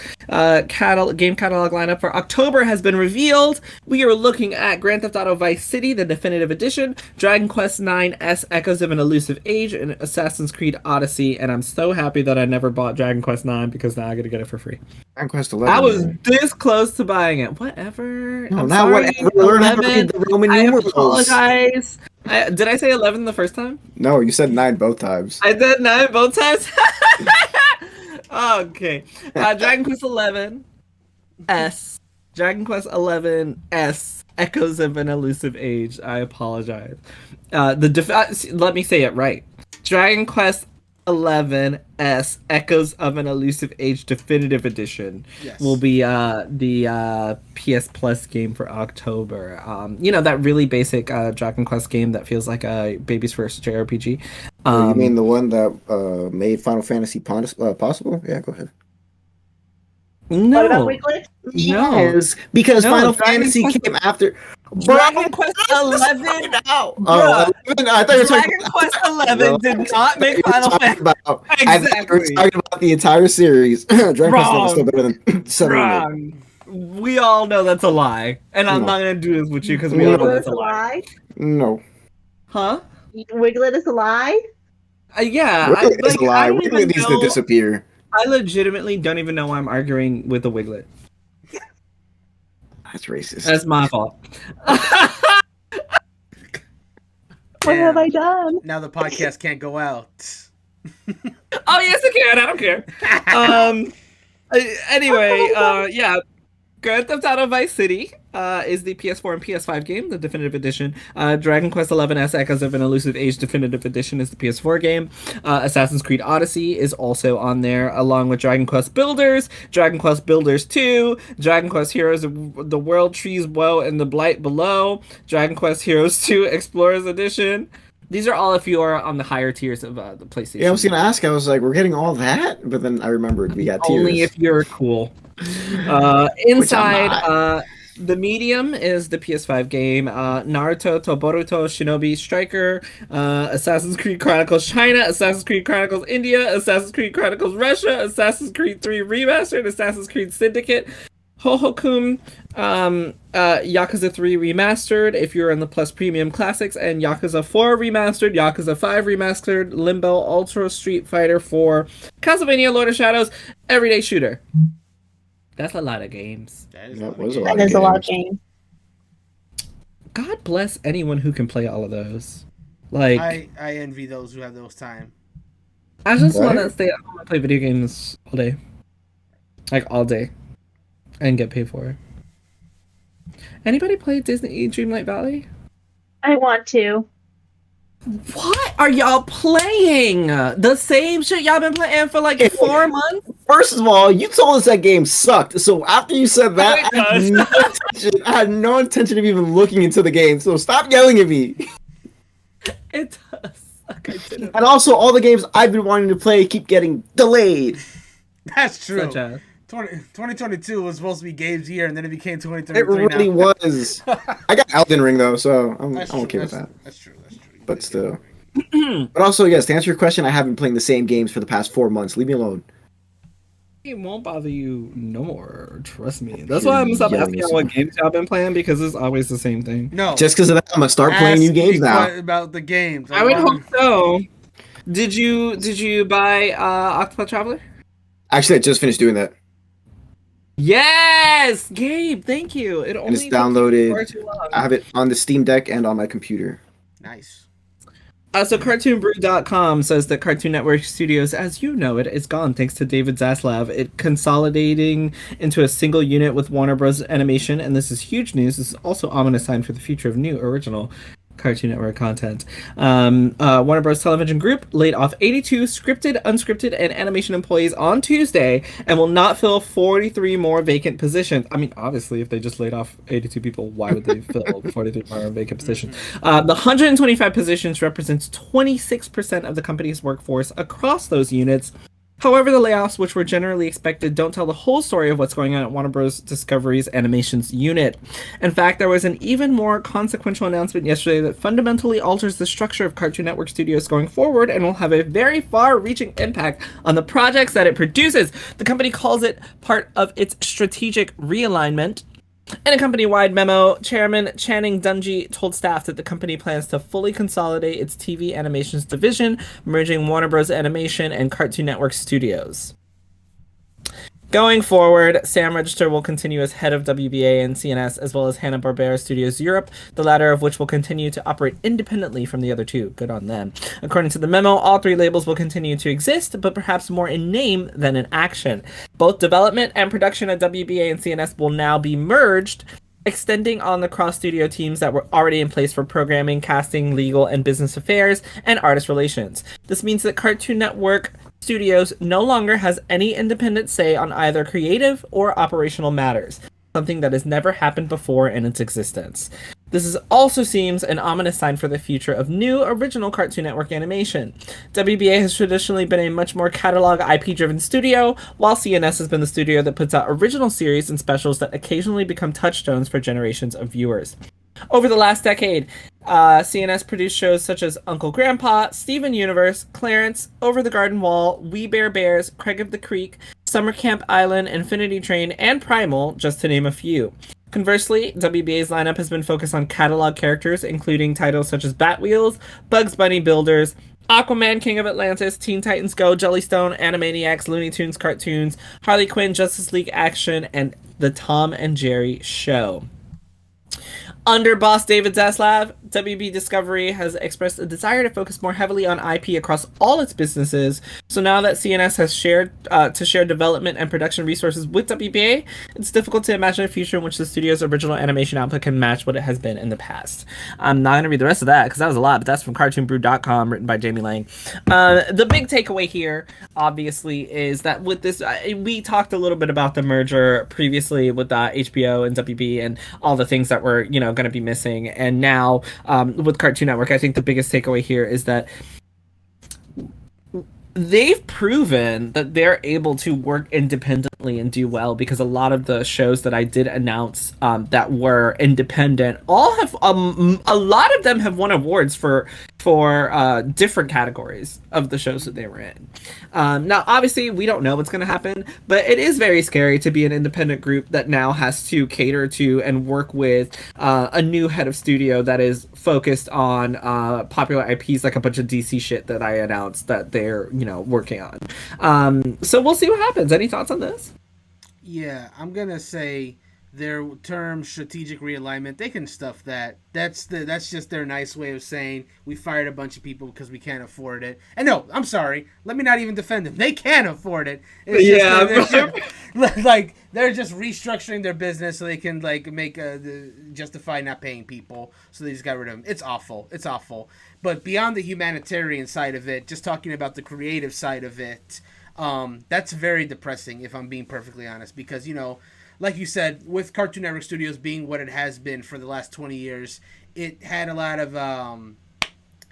game catalog lineup for October has been revealed. We are looking at Grand Theft Auto Vice City, the Definitive Edition, Dragon Quest IX S Echoes of an Elusive Age, and Assassin's Creed Odyssey. And I'm so happy that I never bought Dragon Quest 9 because now I gotta get it for free. Dragon Quest 11. I was this close to buying it. Whatever. No, I'm not sorry. whatever. Learn how to read the Roman I numerals. apologize. Did I say 11 the first time? No, you said 9 both times. I said 9 both times. Okay. Dragon Quest 11 S. Dragon Quest 11 S. Echoes of an Elusive Age. I apologize. Let me say it right. Dragon Quest 11 S Echoes of an Elusive Age Definitive Edition will be the PS Plus game for October. That really basic Dragon Quest game that feels like a baby's first JRPG. You mean the one that made Final Fantasy possible? Yeah, go ahead. No. What about Wiglet? Yes, because No, Final Dragon Fantasy Quest- came after. Dragon Quest 11. Oh, Bruh. 11, I thought you were talking Dragon Quest 11 did not make Final Fantasy. I thought you were Exactly. talking about the entire series. Dragon Quest 11 is still better than 7 and 8. Wrong. We all know that's a lie, and I'm No. not gonna do this with you because we all know Wiglet that's is a a lie. lie? No. Huh? Wiglet is a lie? Yeah. Wiglet is a I lie. don't even Wiglet needs to know- disappear. I legitimately don't even know why I'm arguing with a Wiglet. That's racist. That's my fault. What have I done? Now the podcast can't go out. Oh yes, I can. I don't care. Anyway, yeah. Grand Theft Auto Vice City is the PS4 and PS5 game, the Definitive Edition. Dragon Quest XI S Echoes of an Elusive Age Definitive Edition is the PS4 game. Assassin's Creed Odyssey is also on there, along with Dragon Quest Builders, Dragon Quest Builders 2, Dragon Quest Heroes of the World Trees Woe and the Blight Below, Dragon Quest Heroes 2 Explorers Edition. These are all if you are on the higher tiers of the PlayStation. Yeah, I was gonna ask. I was like, we're getting all that, but then I remembered we got tiers. Only if you're cool. Inside, the medium is the PS5 game. Naruto, Toboruto, Shinobi Striker, Assassin's Creed Chronicles China, Assassin's Creed Chronicles India, Assassin's Creed Chronicles Russia, Assassin's Creed 3 Remastered, Assassin's Creed Syndicate, Hohokum, Yakuza 3 Remastered if you're in the Plus Premium Classics, and Yakuza 4 Remastered, Yakuza 5 Remastered, Limbo, Ultra Street Fighter 4, Castlevania Lord of Shadows, Everyday Shooter. That's a lot of games. That was a lot. That is a lot of games. God bless anyone who can play all of those. Like, I envy those who have those time. I just Right? want to stay at home and play video games all day. Like, all day. And get paid for it. Anybody play Disney Dreamlight Valley? I want to. What are y'all playing? The same shit y'all been playing for like 4 months? First of all, you told us that game sucked. So after you said that, It does. I had no intention of even looking into the game. So stop yelling at me. It does suck. I didn't. And also, all the games I've been wanting to play keep getting delayed. That's true. Such as 2022 was supposed to be Gabe's year, and then it became 2023. It really was. I got Elden Ring though, so I'm okay with that. That's true. But still. But also, yes, to answer your question, I have been playing the same games for the past 4 months. Leave me alone. it won't bother you no more. Trust me. That's why I'm gonna stop asking y'all what games y'all been playing because it's always the same thing. No, Just because of that, I'm gonna start playing new games now. About the games, I would hope so. Did you buy Octopath Traveler? Actually, I just finished doing that. Yes, Gabe. Thank you. It only And it's took you downloaded. far too long. I have it on the Steam Deck and on my computer. Nice. So CartoonBrew.com says that Cartoon Network Studios, as you know it, is gone thanks to David Zaslav. It consolidating into a single unit with Warner Bros. Animation, and this is huge news. This is also ominous sign for the future of new original Cartoon Network content. Warner Bros. Television Group laid off 82 scripted, unscripted, and animation employees on Tuesday and will not fill 43 more vacant positions. I mean, obviously, if they just laid off 82 people, why would they fill 43 more vacant positions? The 125 positions represents 26% of the company's workforce across those units. However, the layoffs, which were generally expected, don't tell the whole story of what's going on at Warner Bros. Discovery's animations unit. In fact, there was an even more consequential announcement yesterday that fundamentally alters the structure of Cartoon Network Studios going forward and will have a very far-reaching impact on the projects that it produces. The company calls it part of its strategic realignment. In a company-wide memo, Chairman Channing Dungey told staff that the company plans to fully consolidate its TV animations division, merging Warner Bros. Animation and Cartoon Network Studios. Going forward, Sam Register will continue as head of WBA and CNS, as well as Hanna-Barbera Studios Europe, the latter of which will continue to operate independently from the other two. Good on them. According to the memo, all three labels will continue to exist, but perhaps more in name than in action. Both development and production at WBA and CNS will now be merged, extending on the cross-studio teams that were already in place for programming, casting, legal, and business affairs, and artist relations. This means that Cartoon Network Studios no longer has any independent say on either creative or operational matters, something that has never happened before in its existence. This also seems an ominous sign for the future of new original Cartoon Network animation. WBA has traditionally been a much more catalog IP-driven studio, while CNS has been the studio that puts out original series and specials that occasionally become touchstones for generations of viewers. Over the last decade, CNS produced shows such as Uncle Grandpa, Steven Universe, Clarence, Over the Garden Wall, We Bear Bears, Craig of the Creek, Summer Camp Island, Infinity Train, and Primal, just to name a few. Conversely, WBA's lineup has been focused on catalog characters, including titles such as Batwheels, Bugs Bunny Builders, Aquaman, King of Atlantis, Teen Titans Go, Jellystone, Animaniacs, Looney Tunes cartoons, Harley Quinn, Justice League Action, and The Tom and Jerry Show. Under boss David Zaslav, WB Discovery has expressed a desire to focus more heavily on IP across all its businesses. So now that CNS has shared development and production resources with WBA, it's difficult to imagine a future in which the studio's original animation output can match what it has been in the past. I'm not going to read the rest of that because that was a lot, but that's from CartoonBrew.com, written by Jamie Lang. The big takeaway here, obviously, is that with this, we talked a little bit about the merger previously with HBO and WB and all the things that were, going to be missing, and now with Cartoon Network, I think the biggest takeaway here is that they've proven that they're able to work independently and do well, because a lot of the shows that I did announce that were independent all have a lot of them have won awards for different categories of the shows that they were in. Now, obviously, we don't know what's going to happen, but it is very scary to be an independent group that now has to cater to and work with a new head of studio that is focused on popular IPs, like a bunch of DC shit that I announced that they're working on. So we'll see what happens. Any thoughts on this? Yeah, I'm gonna say their term strategic realignment, they can stuff that. That's just their nice way of saying we fired a bunch of people because we can't afford it. And no, I'm sorry. Let me not even defend them. They can afford it. It's they're just restructuring their business so they can like make justify not paying people. So they just got rid of them. It's awful. It's awful. But beyond the humanitarian side of it, just talking about the creative side of it, that's very depressing if I'm being perfectly honest, because like you said, with Cartoon Network Studios being what it has been for the last 20 years, it had a lot of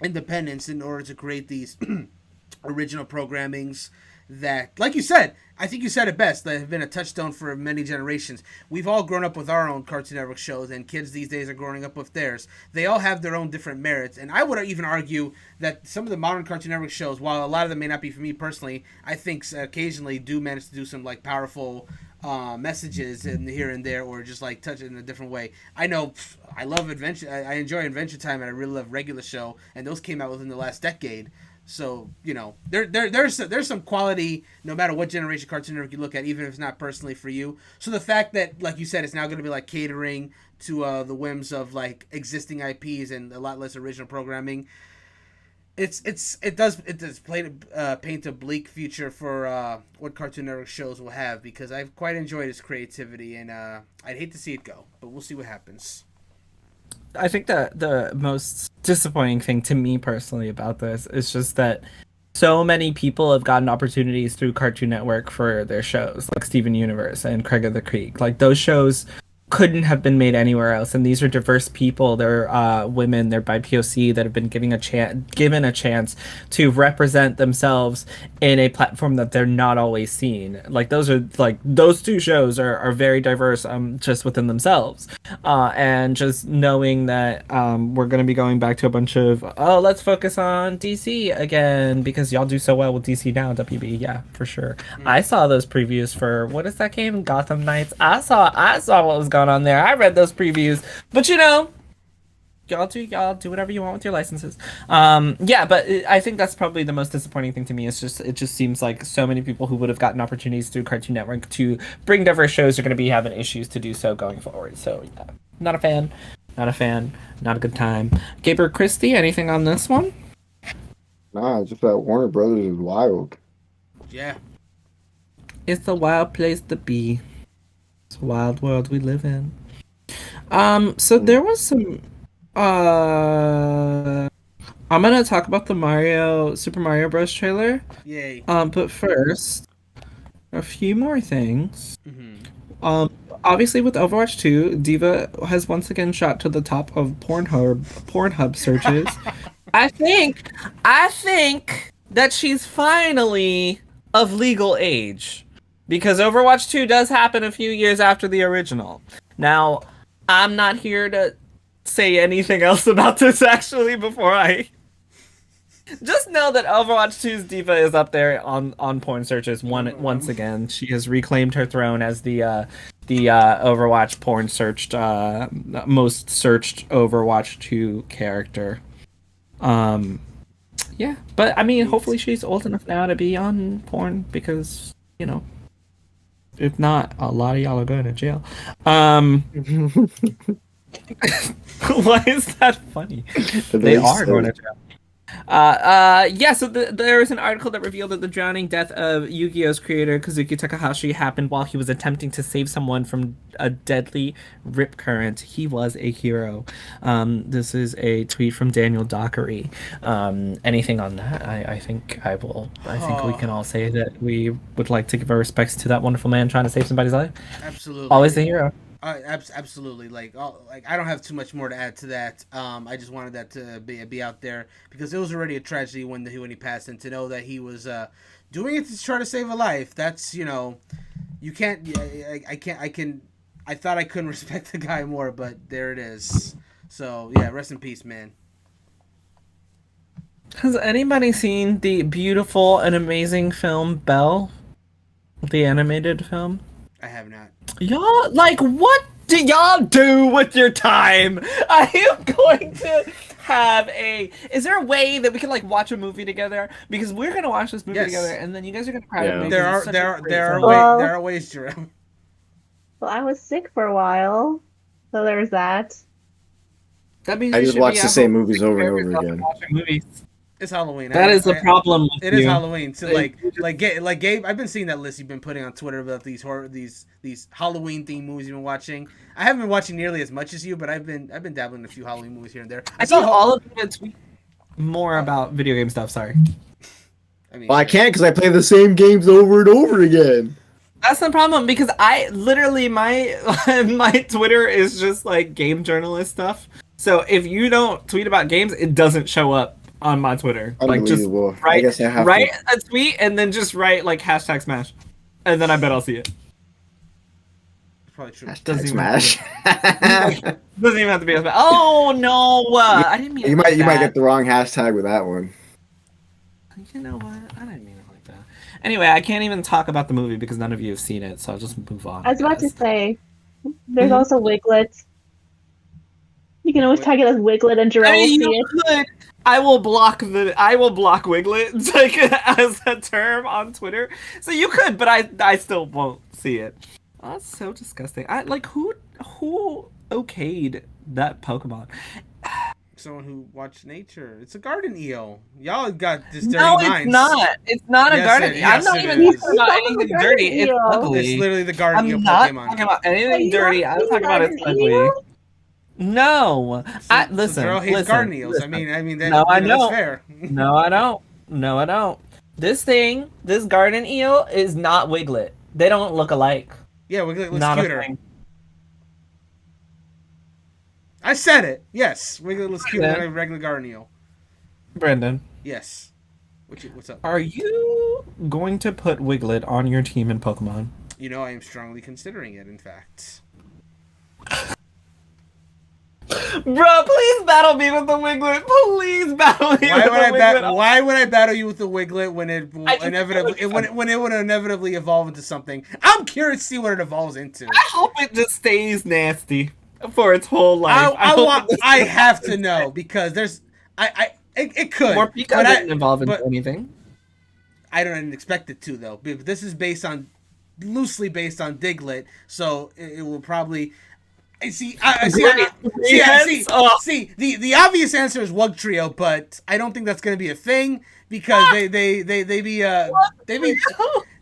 independence in order to create these original programmings that, like you said, I think you said it best, that have been a touchstone for many generations. We've all grown up with our own Cartoon Network shows, and kids these days are growing up with theirs. They all have their own different merits, and I would even argue that some of the modern Cartoon Network shows, while a lot of them may not be for me personally, I think occasionally do manage to do some like powerful messages in here and there, or just like touch it in a different way. I know I love Adventure. I enjoy Adventure Time, and I really love Regular Show, and those came out within the last decade. So there's some quality no matter what generation Cartoon Network you look at, even if it's not personally for you. So the fact that, like you said, it's now going to be like catering to the whims of like existing IPs and a lot less original programming. It does paint a bleak future for what Cartoon Network shows will have, because I've quite enjoyed its creativity, and I'd hate to see it go, but we'll see what happens. I think that the most disappointing thing to me personally about this is just that so many people have gotten opportunities through Cartoon Network for their shows, like Steven Universe and Craig of the Creek. Like, those shows couldn't have been made anywhere else, and these are diverse people. They're women, they're BIPOC, that have been given a chance to represent themselves in a platform that they're not always seen. Like, those two shows are very diverse just within themselves, and just knowing that we're going to be going back to a bunch of let's focus on DC again because y'all do so well with DC now. WB, yeah, for sure. I saw those previews for, what is that game, Gotham Knights. I saw what was going on there. I read those previews, but y'all do whatever you want with your licenses. But I think that's probably the most disappointing thing to me. It just seems like so many people who would have gotten opportunities through Cartoon Network to bring diverse shows are going to be having issues to do so going forward. So yeah, not a fan, not a good time. Gabriel Christie, anything on this one? Nah, just that Warner Brothers is wild. Yeah, it's a wild place to be. It's a wild world we live in. So there was some I'm gonna talk about the Super Mario Bros. Trailer. Yay. But first, a few more things. Mm-hmm. Obviously with Overwatch 2, Diva has once again shot to the top of Pornhub searches. I think that she's finally of legal age, because Overwatch 2 does happen a few years after the original. Now, I'm not here to say anything else about this actually before I just know that Overwatch 2's Diva is up there on porn searches once again. She has reclaimed her throne as the Overwatch porn searched most searched Overwatch 2 character. Yeah, but I mean, hopefully she's old enough now to be on porn, because if not, a lot of y'all are going to jail. Why is that funny? They are going to jail. So there was an article that revealed that the drowning death of Yu-Gi-Oh's creator Kazuki Takahashi happened while he was attempting to save someone from a deadly rip current. He was a hero. This is a tweet from Daniel Dockery. Anything on that? I think we can all say that we would like to give our respects to that wonderful man trying to save somebody's life. Absolutely. Always a hero. Absolutely. Like I don't have too much more to add to that. I just wanted that to be out there, because it was already a tragedy when he passed, and to know that he was doing it to try to save a life. That's you can't. I thought I couldn't respect the guy more, but there it is. So yeah, rest in peace, man. Has anybody seen the beautiful and amazing film Belle? The animated film? I have not. Y'all, what do y'all do with your time? I am going to have is there a way that we can watch a movie together? Because we're gonna watch this movie together, and then you guys are gonna cry. There are ways, Jerome. Well, I was sick for a while, so there's that. That means I you just should watch be the at same home movies taking over care and of over yourself and again. watching movies. It's Halloween. That is the problem with It is you. Halloween. So Like, like Gabe, I've been seeing that list you've been putting on Twitter about these Halloween themed movies you've been watching. I haven't been watching nearly as much as you, but I've been dabbling in a few Halloween movies here and there. I saw all of you tweet more about video game stuff. Sorry. I mean, Well, I can't because I play the same games over and over again. That's the problem because I literally my my Twitter is just like game journalist stuff. So if you don't tweet about games, it doesn't show up on my Twitter. Like just Unbelievable. I write, guess I have write to. a tweet and then just write like hashtag smash, and then I bet I'll see it. Probably true. Doesn't even Smash. Doesn't even have to be a smash. Oh no! I didn't mean. you it might like that. get the wrong hashtag with that one. You know what? I didn't mean it like that. Anyway, I can't even talk about the movie because none of you have seen it, so I'll just move on. I was about to guess. say, there's Mhm. also Wiglet. You can always tag it as Wiglet and Jarrell I mean, will see you it. could. I will block Wiglet like as a term on Twitter. So you could, but I still won't see it. Oh, that's so disgusting. I like who okayed that Pokemon? Someone who watched nature. It's a garden eel. Y'all got this dirty No, minds. it's not. It's not a Yes, garden. it- I'm yes, not it even is. talking about anything Garden dirty. It's eel. ugly. It's literally the garden eel I'm not Pokemon. talking about anything Are you dirty. not I'm seeing talking about it's garden ugly. eel? No, So listen. Jarrell hates listen, garden eels. listen. I mean, that, No, I that's don't. fair. No, I don't. No, I don't. This garden eel is not Wiglet. They don't look alike. Yeah, Wiglet looks Not cuter. a thing. I said it. Yes, Wiglet looks cuter Yeah. than a regular garden eel. Brendan, Yes. What's up? are you going to put Wiglet on your team in Pokemon? You know, I am strongly considering it. In fact. Bro, please battle me with the Wiglet. Please battle me Why with would the I Wiglet. why would I battle you with the Wiglet when it will I just inevitably feel like when it would inevitably evolve into something? I'm curious to see what it evolves into. I hope it just stays nasty for its whole life. I have to know because it could. Morpeko but didn't evolve into but anything. I don't expect it to though. But this is loosely based on Diglett, so it will probably. See, Oh. the obvious answer is Wug Trio, but I don't think that's going to be a thing because they be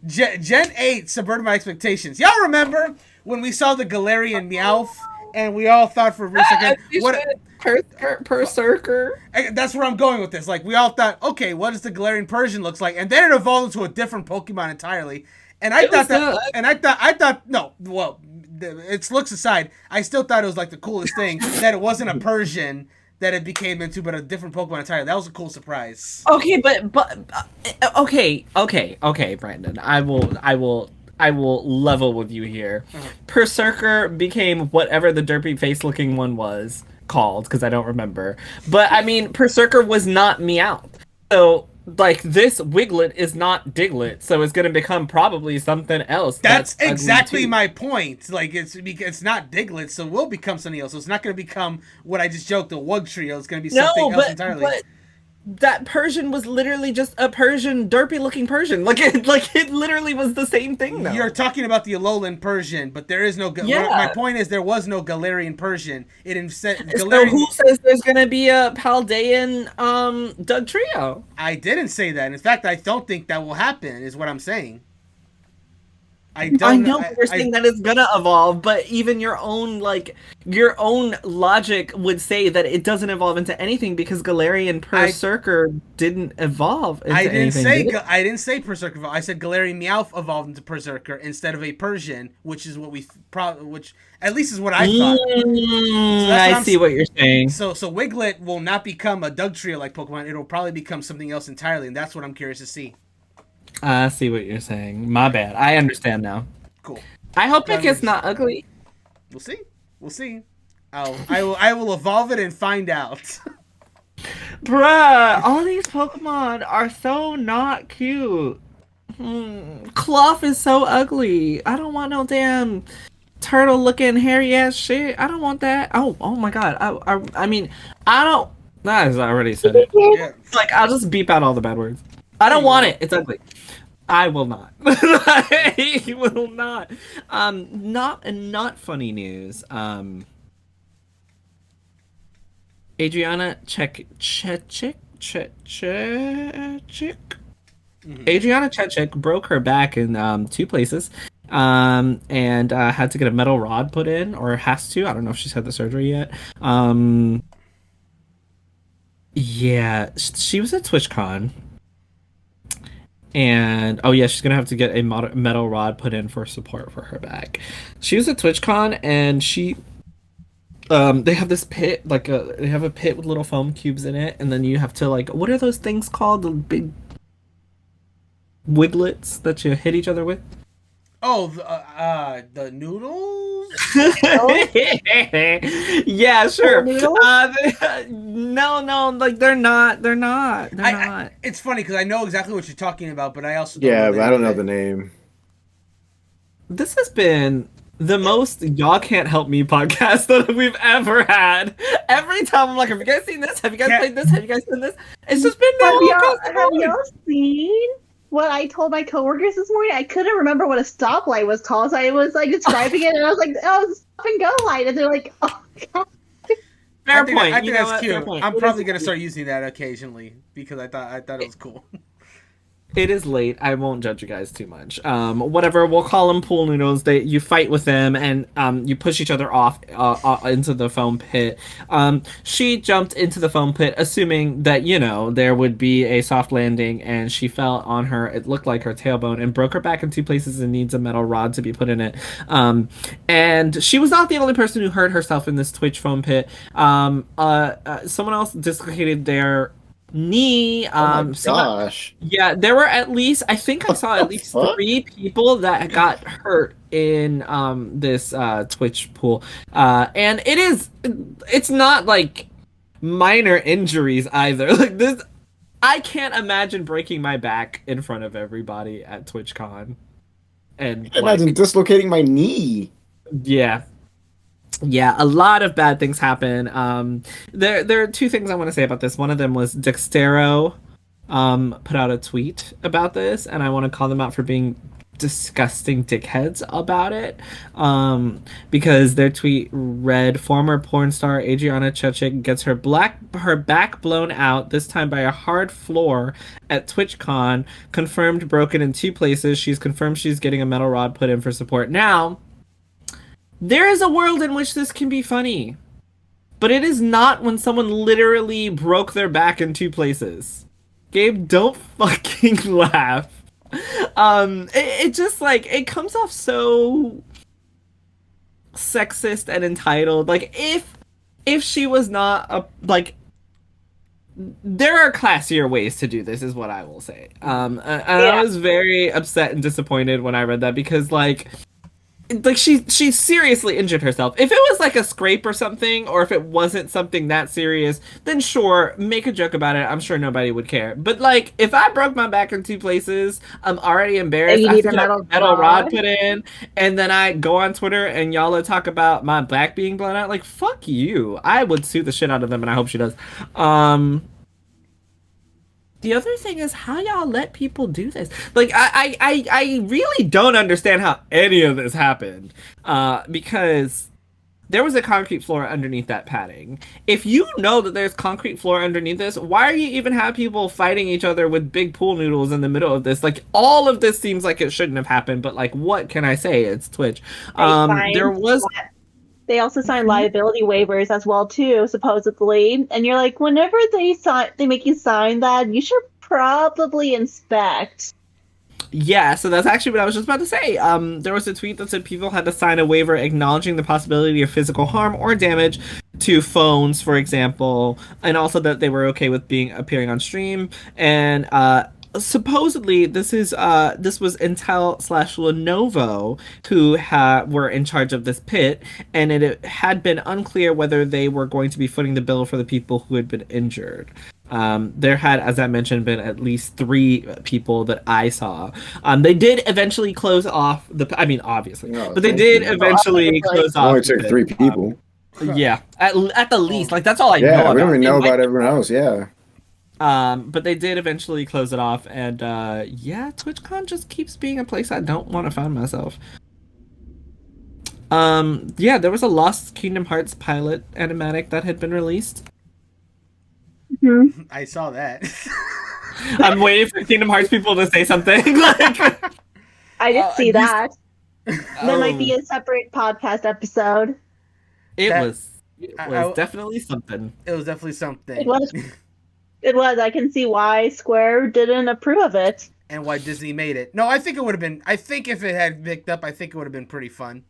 Gen 8 subverted my expectations. Y'all remember when we saw the Galarian Meowth and we all thought for a second what Berserker. that's where I'm going with this. Like we all thought, okay, what does the Galarian Persian looks like? And then it evolved into a different Pokemon entirely. And I thought no, well, its looks aside, I still thought it was like the coolest thing that it wasn't a Persian that it became into, but a different Pokemon entirely. That was a cool surprise. Okay, but okay, Brandon. I will level with you here. Berserker became whatever the derpy face looking one was called because I don't remember. But I mean, Berserker was not Meowth. So like this Wiglet is not Diglett, so it's gonna become probably something else. That's ugly exactly too. my point. Like it's not Diglett, so it will become something else. So it's not going to become what I just joked, the Wug Trio. It's going to be something else entirely. But that Persian was literally just a Persian, derpy-looking Persian. Like it literally was the same thing, though. You're talking about the Alolan Persian, but there is no. Yeah. My point is there was no Galarian Persian. It instead So Galarian. who says there's gonna be a Paldean Doug Trio? I didn't say that. In fact, I don't think that will happen. Is what I'm saying. I know you're saying that it's gonna evolve, but even your own logic would say that it doesn't evolve into anything because Galarian Berserker didn't evolve into anything. I didn't say Berserker. I said Galarian Meowth evolved into Berserker instead of a Persian, which is what which at least is what I thought. I see what you're saying. So Wiglet will not become a Doug Trio like Pokemon. It'll probably become something else entirely, and that's what I'm curious to see. I see what you're saying. My bad. I understand now. Cool. I hope it gets not ugly. We'll see. I will evolve it and find out. Bruh, all these Pokemon are so not cute. Cloth is so ugly. I don't want no damn turtle looking hairy ass shit. I don't want that. Oh my god. I mean, I don't. I already said it. Yeah. Like, I'll just beep out all the bad words. I don't want it. It's ugly. I will not. I will not. Not funny news. Adriana Chechik. Adriana Chechik broke her back in 2 places. And had to get a metal rod put in, or has to. I don't know if she's had the surgery yet. Yeah, she was at Twitchcon. And oh yeah, she's gonna have to get a metal rod put in for support for her back. She was at TwitchCon, and they have this pit, they have a pit with little foam cubes in it, and then you have to what are those things called? The big wiglets that you hit each other with? Oh, the noodles? Yeah, sure. Noodles? No, they're not. They're not. It's funny because I know exactly what you're talking about, but I also but I don't know the name. This has been the most y'all can't help me podcast that we've ever had. Every time I'm like, have you guys seen this? Have you guys played this? Have you guys done this? It's just been Have y'all seen what I told my coworkers this morning? I couldn't remember what a stoplight was called, so I was describing it, and I was like, "Oh, it's a stop and go light," and they're like, "Oh God." Fair point. I think that's cute. I'm probably gonna start using that occasionally because I thought it was cool. It is late. I won't judge you guys too much. Whatever. We'll call them pool noodles. You fight with them, and you push each other off into the foam pit. She jumped into the foam pit, assuming that there would be a soft landing, and she fell on her. It looked like her tailbone, and broke her back in 2 places, and needs a metal rod to be put in it. And she was not the only person who hurt herself in this Twitch foam pit. Someone else dislocated their knee. Oh my gosh. Yeah, there were I think I saw at least 3 people that got hurt in this Twitch pool. And it's not like minor injuries either. Like this, I can't imagine breaking my back in front of everybody at TwitchCon. And imagine dislocating my knee. Yeah, a lot of bad things happen. There are 2 things I want to say about this. One of them was Dextero put out a tweet about this, and I want to call them out for being disgusting dickheads about it. Because their tweet read, "Former porn star Adriana Chechik gets her back blown out, this time by a hard floor at TwitchCon. Confirmed broken in 2 places. She's confirmed she's getting a metal rod put in for support." Now, there is a world in which this can be funny, but it is not when someone literally broke their back in 2 places. Gabe, don't fucking laugh. It just it comes off so sexist and entitled. Like if she was not there are classier ways to do this, is what I will say. And I was very upset and disappointed when I read that, because she seriously injured herself. If it was a scrape or something, or if it wasn't something that serious, then sure, make a joke about it. I'm sure nobody would care. But if I broke my back in 2 places, I'm already embarrassed. I have a metal rod put in, and then I go on Twitter and y'all talk about my back being blown out. Fuck you. I would sue the shit out of them, and I hope she does. The other thing is how y'all let people do this. I really don't understand how any of this happened. Because there was a concrete floor underneath that padding. If you know that there's concrete floor underneath this, why are you even have people fighting each other with big pool noodles in the middle of this? All of this seems like it shouldn't have happened, but what can I say? It's Twitch. They also sign liability waivers as well too, supposedly. And you're like, whenever they make you sign that, you should probably inspect. Yeah, so that's actually what I was just about to say. There was a tweet that said people had to sign a waiver acknowledging the possibility of physical harm or damage to phones, for example, and also that they were okay with appearing on stream. And supposedly this was Intel/Lenovo who were in charge of this pit, and it had been unclear whether they were going to be footing the bill for the people who had been injured. There had, as I mentioned, been at least 3 people that I saw. They did eventually close off obviously, but they did eventually close off. Only took 3 people. Yeah, at the least. That's all I know. Yeah, we don't even know about everyone else. Yeah. But they did eventually close it off, and yeah, TwitchCon just keeps being a place I don't want to find myself. Yeah, there was a Lost Kingdom Hearts pilot animatic that had been released. Mhm. I saw that. I'm waiting for Kingdom Hearts people to say something. Like, I did see that. oh, There might be a separate podcast episode. it That- was definitely something. It was definitely something. It was. It was. I can see why Square didn't approve of it. And why Disney made it. No, I think it would have been. I think if it had picked up, I think it would have been pretty fun.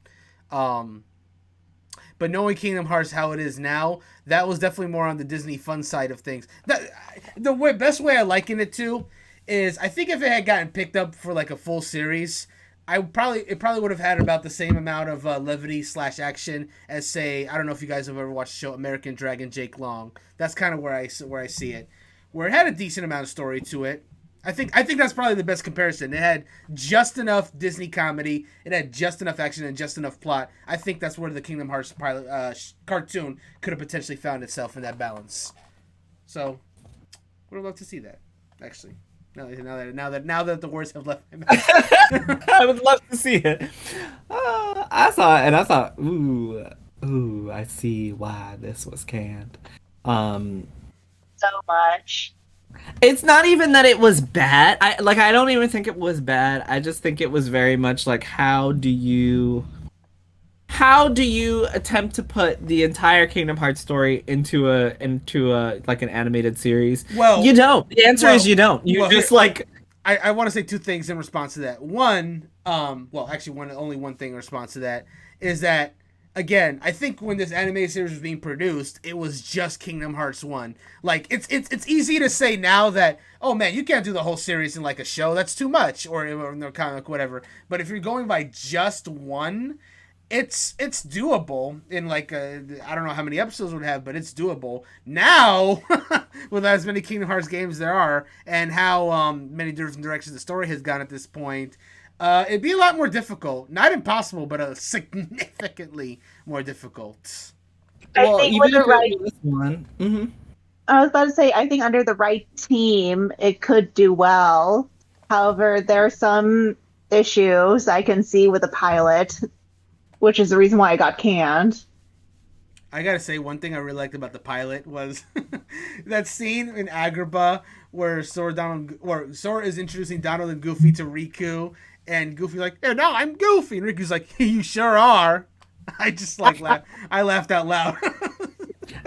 But knowing Kingdom Hearts how it is now, that was definitely more on the Disney fun side of things. Best way I liken it to is I think if it had gotten picked up for like a full series, it probably would have had about the same amount of levity / action as, say, I don't know if you guys have ever watched the show American Dragon Jake Long. That's kind of where I see it, where it had a decent amount of story to it. I think that's probably the best comparison. It had just enough Disney comedy, it had just enough action and just enough plot. I think that's where the Kingdom Hearts pilot cartoon could have potentially found itself in that balance. So, would love to see that. Actually, now that the words have left my mouth. I would love to see it. I saw it and I thought, ooh, I see why this was canned. So much. It's not even that it was bad. I don't even think it was bad. I just think it was very much like, how do you attempt to put the entire Kingdom Hearts story into a like an animated series? Well, you don't. The answer is you don't. You just like. I want to say two things in response to that. One, only one thing in response to that is that, again, I think when this animated series was being produced, it was just Kingdom Hearts 1. Like, it's easy to say now that, oh man, you can't do the whole series in like a show. That's too much, or in a comic, whatever. But if you're going by just one, it's doable in like I don't know how many episodes it would have, but it's doable. Now, with as many Kingdom Hearts games there are, and how many different directions the story has gone at this point, it'd be a lot more difficult. Not impossible, but significantly more difficult. I think with the right. One. Mm-hmm. I was about to say, I think under the right team, it could do well. However, there are some issues I can see with the pilot, which is the reason why I got canned. I gotta say, one thing I really liked about the pilot was that scene in Agrabah where Sora is introducing Donald and Goofy to Riku, and Goofy's like, "Hey, no, I'm Goofy," and Riku's like, "You sure are." I just I laughed out loud. All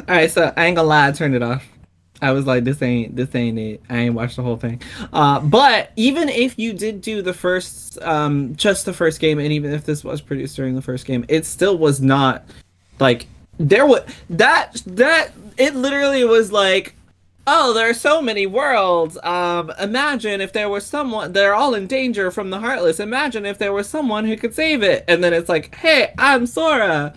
right, so I ain't gonna lie, I turned it off. I was like, this ain't it. I ain't watched the whole thing. But even if you did do the first, just the first game, and even if this was produced during the first game, it still was not like there was that it literally was like, oh, there are so many worlds. Imagine if there was someone, they're all in danger from the Heartless. Imagine if there was someone who could save it. And then it's like, hey, I'm Sora.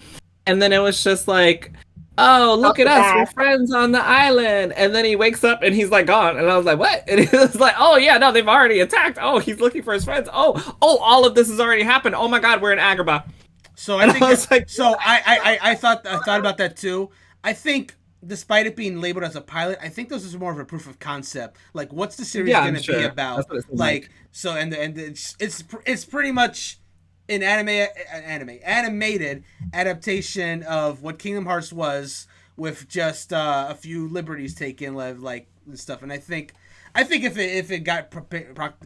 And then it was just like, oh, look at us, we're friends on the island. And then he wakes up and he's like gone. And I was like, what? And he was like, oh yeah, no, they've already attacked. Oh, he's looking for his friends. Oh, all of this has already happened. Oh my God, we're in Agrabah. So I think I thought about that too. I think despite it being labeled as a pilot, I think this is more of a proof of concept. Like, what's the series going to be about? Like, so and it's pretty much an animated adaptation of what Kingdom Hearts was, with just a few liberties taken, like and stuff. And I think if it got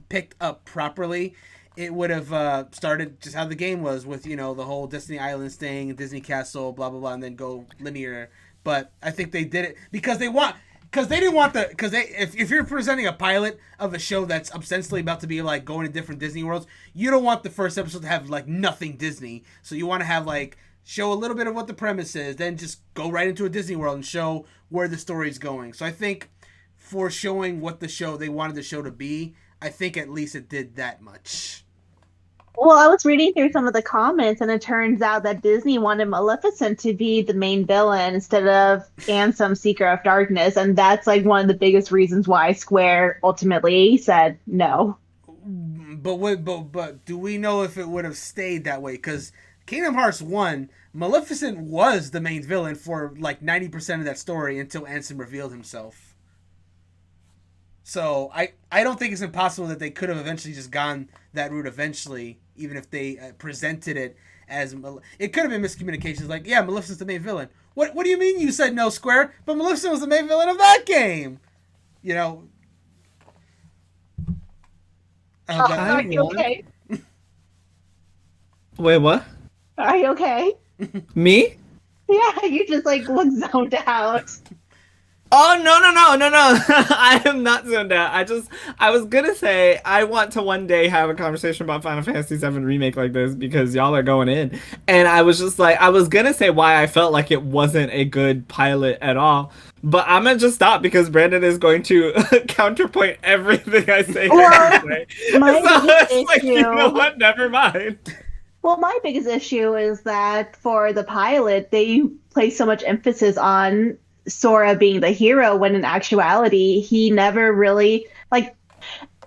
picked up properly, it would have started just how the game was, with the whole Destiny Islands thing, Disney Castle, blah blah blah, and then go linear. But I think they did it because if you're presenting a pilot of a show that's ostensibly about to be like going to different Disney worlds, you don't want the first episode to have like nothing Disney. So you want to have like show a little bit of what the premise is, then just go right into a Disney world and show where the story's going. So I think for showing what they wanted the show to be, I think at least it did that much. Well, I was reading through some of the comments, and it turns out that Disney wanted Maleficent to be the main villain instead of Ansem, Seeker of Darkness, and that's like one of the biggest reasons why Square ultimately said no. But do we know if it would have stayed that way? Because Kingdom Hearts 1, Maleficent was the main villain for like 90% of that story until Ansem revealed himself. So I don't think it's impossible that they could have eventually just gone that route eventually, even if they presented it as it could have been miscommunications. Like, yeah, Maleficent's the main villain. What do you mean you said no, Square? But Maleficent was the main villain of that game. You know. Are you okay? Wait, what? Are you okay? Me? Yeah, you just like look zoned out. Oh, no. I am not zoned out. I was gonna say, I want to one day have a conversation about Final Fantasy VII Remake like this because y'all are going in. And I was just like, I was gonna say why I felt like it wasn't a good pilot at all. But I'm gonna just stop because Brandon is going to counterpoint everything I say. Well, anyway. my So biggest it's like, you know issue- what? Never mind. Well, my biggest issue is that for the pilot, they place so much emphasis on Sora being the hero when in actuality, he never really, like,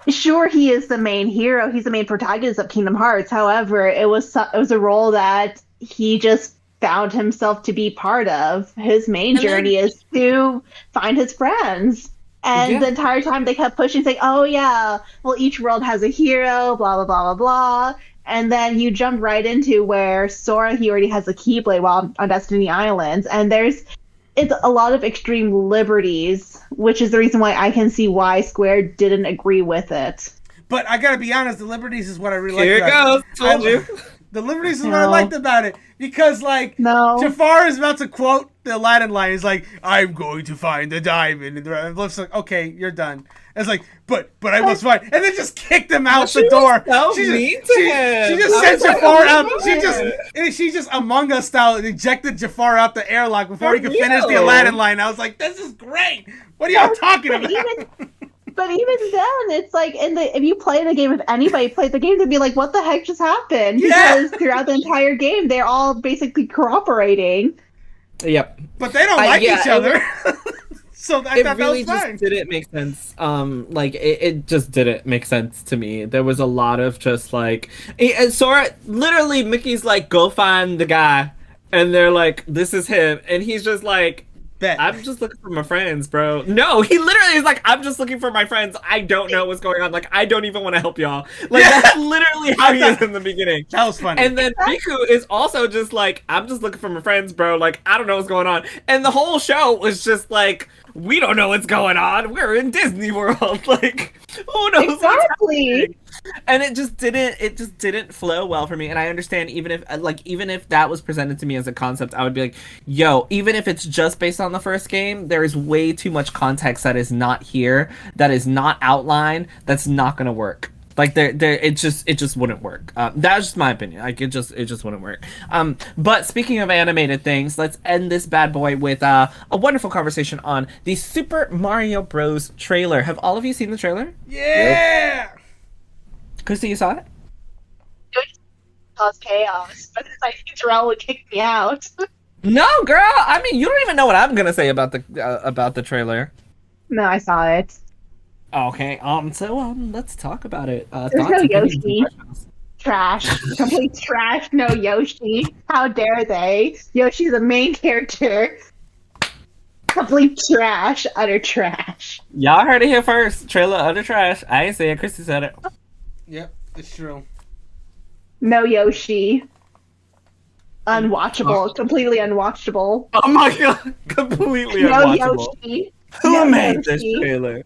sure, he is the main hero. He's the main protagonist of Kingdom Hearts. However, it was a role that he just found himself to be part of. His main journey is to find his friends. And the entire time they kept pushing, saying, oh, yeah, well, each world has a hero, blah, blah, blah, blah, blah. And then you jump right into where Sora, he already has a Keyblade while on Destiny Islands. And it's a lot of extreme liberties, which is the reason why I can see why Square didn't agree with it. But I gotta be honest, the liberties is what I really Here like it about goes. Told you. The liberties is what I liked about it. Because, like, Jafar is about to quote the Aladdin line. He's like, I'm going to find the diamond. And the Bliff's like, okay, you're done. And it's like, but I must find. And then just kicked him out the door. She just sent Jafar out. She just Among Us style ejected Jafar out the airlock before he could finish the Aladdin line. I was like, this is great. What are y'all talking about? But even then, it's like if you play the game, if anybody played the game, they'd be like, "What the heck just happened?" Because throughout the entire game, they're all basically cooperating. Yep. But they don't like each other. So I thought really that was fine. just didn't make sense. Like it just didn't make sense to me. There was a lot of just like, and Sora literally Mickey's like, "Go find the guy," and they're like, "This is him," and he's just like. I'm just looking for my friends, bro. No, he literally is like, I'm just looking for my friends. I don't know what's going on. Like, I don't even want to help y'all. Like, that's literally how he is in the beginning. That was funny. And then Riku is also just like, I'm just looking for my friends, bro. Like, I don't know what's going on. And the whole show was just like, we don't know what's going on. We're in Disney World. Like, who knows what's happening? And it just didn't flow well for me. And I understand even if that was presented to me as a concept, I would be like, yo, even if it's just based on the first game, there is way too much context that is not here, that is not outlined, that's not gonna work. Like it just wouldn't work. That's just my opinion. Like it just wouldn't work. But speaking of animated things, let's end this bad boy with a wonderful conversation on the Super Mario Bros. Trailer. Have all of you seen the trailer? Yeah. Christy, you saw it? Cause chaos, but I think Terrell would kick me out. No, girl. I mean, you don't even know what I'm gonna say about the trailer. No, I saw it. Okay. So let's talk about it. There's no Yoshi. Trash. Complete trash. No Yoshi. How dare they? Yoshi's the main character. Complete trash. Utter trash. Y'all heard it here first. Trailer utter trash. I ain't say it. Christy said it. Yep, it's true. No Yoshi. Unwatchable. Completely unwatchable. Oh my god. Completely unwatchable. Yoshi. Who made this trailer?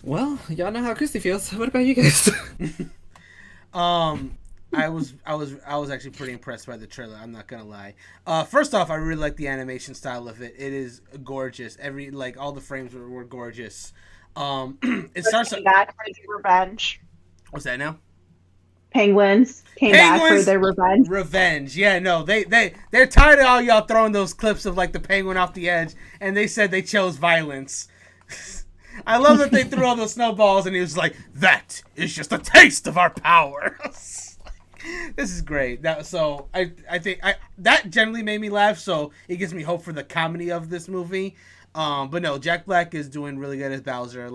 Well, y'all know how Christy feels. What about you guys? I was actually pretty impressed by the trailer. I'm not gonna lie. First off, I really like the animation style of it. It is gorgeous. All the frames were gorgeous. It starts back for their revenge. What's that now? Penguins came back for their revenge. Revenge, yeah, no, they're tired of all y'all throwing those clips of like the penguin off the edge, and they said they chose violence. I love that they threw all those snowballs, and he was like, "That is just a taste of our power." This is great. I think that generally made me laugh, so it gives me hope for the comedy of this movie. But no, Jack Black is doing really good as Bowser.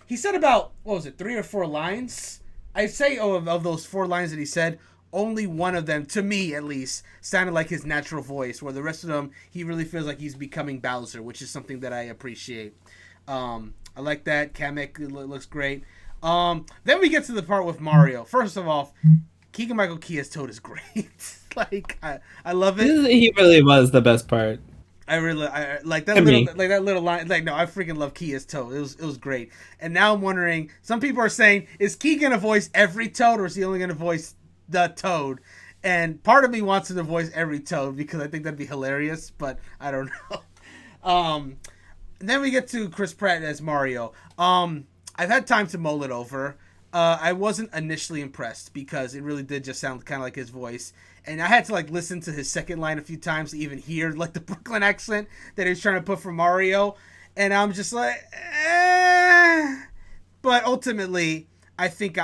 He said about, what was it, 3 or 4 lines? I'd say of those 4 lines that he said, only one of them, to me at least, sounded like his natural voice, where the rest of them, he really feels like he's becoming Bowser, which is something that I appreciate. I like that. Kamek looks great. Then we get to the part with Mario. First of all, Keegan-Michael Key as Toad is great. Like, I love it. He really was the best part. I like that little line. Like, no, I freaking love Key as Toad. It was great. And now I'm wondering, some people are saying, is Key gonna voice every Toad, or is he only gonna voice the Toad? And part of me wants him to voice every Toad because I think that'd be hilarious, but I don't know. Then we get to Chris Pratt as Mario. I've had time to mull it over. I wasn't initially impressed because it really did just sound kind of like his voice. And I had to like listen to his second line a few times to even hear like the Brooklyn accent that he was trying to put for Mario. And I'm just like, But ultimately, I think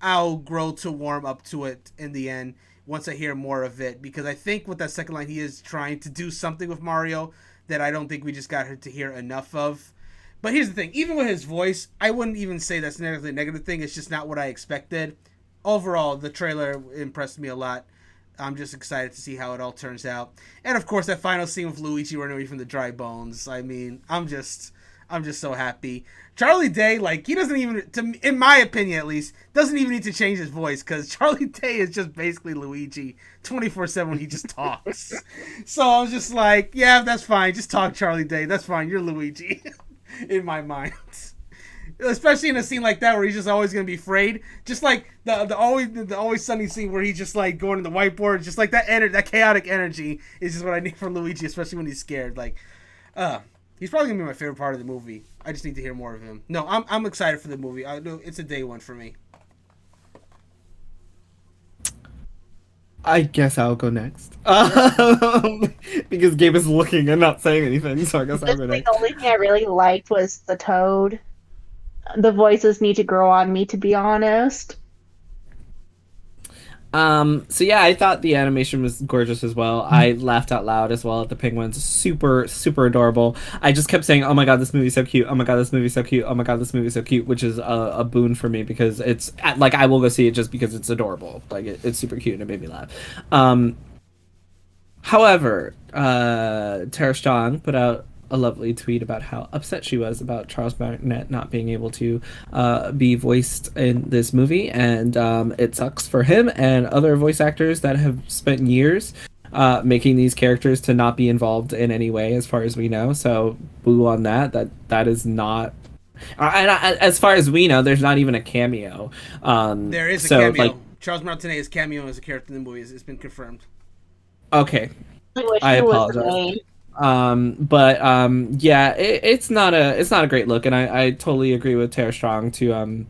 I'll grow to warm up to it in the end once I hear more of it. Because I think with that second line, he is trying to do something with Mario that I don't think we just got to hear enough of. But here's the thing, even with his voice, I wouldn't even say that's necessarily a negative thing. It's just not what I expected. Overall, the trailer impressed me a lot. I'm just excited to see how it all turns out. And of course, that final scene with Luigi running away from the dry bones. I mean, I'm just so happy. Charlie Day, like, he doesn't even, in my opinion at least, doesn't even need to change his voice, because Charlie Day is just basically Luigi 24/7 when he just talks. So I was just like, yeah, that's fine. Just talk, Charlie Day. That's fine. You're Luigi in my mind. Especially in a scene like that where he's just always gonna be afraid, just like the always sunny scene where he's just like going to the whiteboard, just like that chaotic energy is just what I need from Luigi, especially when he's scared. Like, he's probably gonna be my favorite part of the movie. I just need to hear more of him. No, I'm excited for the movie. It's a day one for me. I guess I'll go next. Because Gabe is looking and not saying anything, so I guess I'll go next. The only thing I really liked was the Toad. The voices need to grow on me, to be honest. So yeah, I thought the animation was gorgeous as well. I laughed out loud as well at the penguins. Super, super adorable. I just kept saying, oh my god, this movie's so cute. Oh my god, this movie's so cute. Oh my god, this movie's so cute, which is a boon for me because it's, like, I will go see it just because it's adorable. Like, it's super cute and it made me laugh. However, Tara Strong put out a lovely tweet about how upset she was about Charles Martinet not being able to be voiced in this movie, and it sucks for him and other voice actors that have spent years making these characters to not be involved in any way, as far as we know. So boo on that. That is not. And as far as we know, there's not even a cameo. There is a cameo. Like, Charles Martinet's cameo as a character in the movie has been confirmed. Okay, I apologize. Yeah, it's not a great look, and I totally agree with Tara Strong to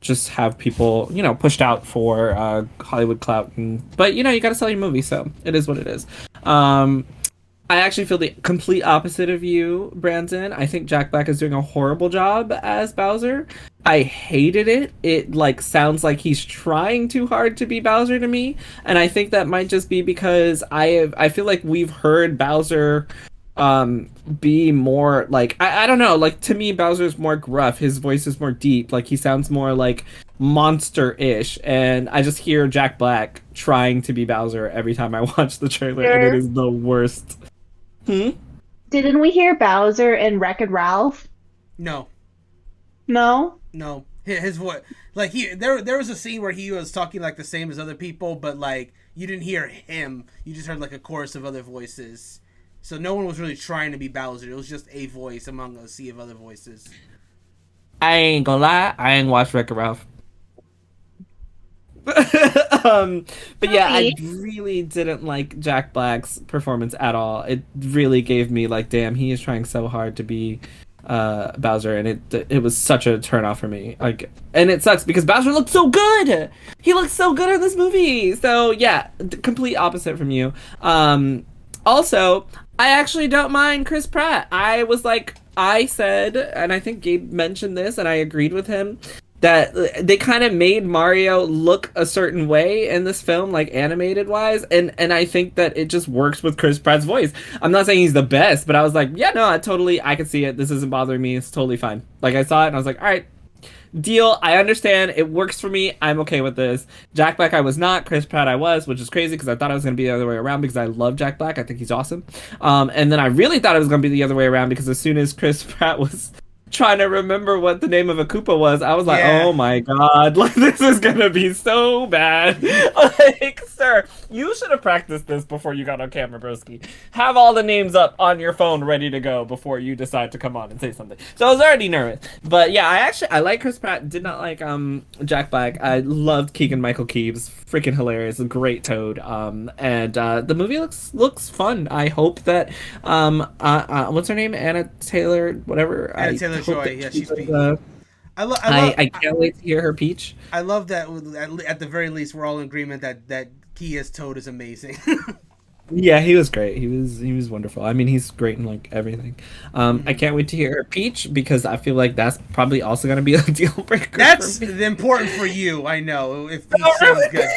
just have people, pushed out for Hollywood clout, but you got to sell your movie, so it is what it is. I actually feel the complete opposite of you, Brandon. I think Jack Black is doing a horrible job as Bowser. I hated it. It sounds like he's trying too hard to be Bowser to me, and I think that might just be because I feel like we've heard Bowser be more like, I don't know, like, to me Bowser's more gruff, his voice is more deep, like he sounds more like monster-ish, and I just hear Jack Black trying to be Bowser every time I watch the trailer, and it is the worst. Didn't we hear Bowser in Wreck-It Ralph? No. His voice, like, there was a scene where he was talking like the same as other people, but like you didn't hear him, you just heard like a chorus of other voices. So no one was really trying to be Bowser. It was just a voice among a sea of other voices. I ain't gonna lie, I ain't watched Wreck-It Ralph. But yeah, I really didn't like Jack Black's performance at all. It really gave me like, damn, he is trying so hard to be Bowser, and it was such a turnoff for me. Like, and it sucks because Bowser looked so good. He looked so good in this movie. So yeah, complete opposite from you. Also, I actually don't mind Chris Pratt. I said, and I think Gabe mentioned this, and I agreed with him, that they kind of made Mario look a certain way in this film, like animated wise, and I think that it just works with Chris Pratt's voice. I'm not saying he's the best, but I was like, yeah, no, I can see it. This isn't bothering me. It's totally fine. Like, I saw it and I was like, all right, deal. I understand. It works for me. I'm okay with this. Jack Black, I was not. Chris Pratt, I was, which is crazy because I thought I was going to be the other way around because I love Jack Black. I think he's awesome. And then I really thought it was going to be the other way around because as soon as Chris Pratt was trying to remember what the name of a Koopa was, I was like, Yeah. oh my god, like this is gonna be so bad. Like, sir, you should have practiced this before you got on camera, broski. Have all the names up on your phone ready to go before you decide to come on and say something. So I was already nervous. But yeah, I like Chris Pratt, did not like Jack Black. I loved Keegan Michael Keeves, freaking hilarious, a great Toad. And the movie looks fun. I hope that what's her name? Anna Taylor, whatever. Anna Taylor-Joy, yeah, she's Peach. I can't wait to hear her Peach. I love that. At the very least, we're all in agreement that Key as Toad is amazing. Yeah, he was great. He was wonderful. I mean, he's great in like everything. I can't wait to hear her Peach because I feel like that's probably also gonna be a deal breaker. That's for me. important for you. I know. If Peach Oh, really? sounds good.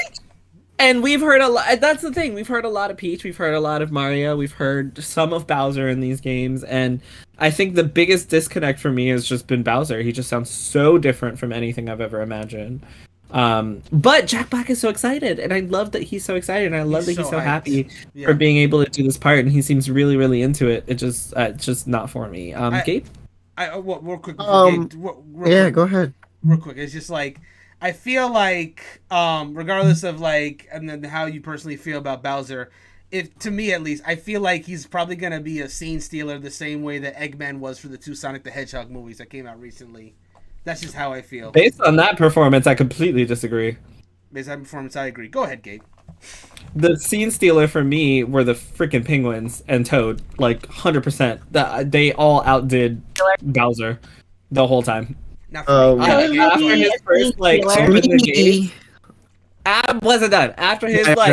And we've heard a lot. That's the thing. We've heard a lot of Peach. We've heard a lot of Mario. We've heard some of Bowser in these games. And I think the biggest disconnect for me has just been Bowser. He just sounds so different from anything I've ever imagined. But Jack Black is so excited, and I love that he's so excited, and I love that he's so hyped. happy Yeah. for being able to do this part, and he seems really, really into it. It's just not for me. Gabe? Real quick. Before Gabe, Yeah, go ahead. real quick. It's just like I feel like, regardless of like and then how you personally feel about Bowser, if to me at least, I feel like he's probably gonna be a scene stealer the same way that Eggman was for the 2 Sonic the Hedgehog movies that came out recently. That's just how I feel. Based on that performance, I completely disagree. Based on performance, I agree. Go ahead, Gabe. The scene stealer for me were the freaking penguins and Toad, like 100%. That they all outdid Bowser the whole time. Not for me. After his first like Stealer. two in the game, I wasn't done. After his like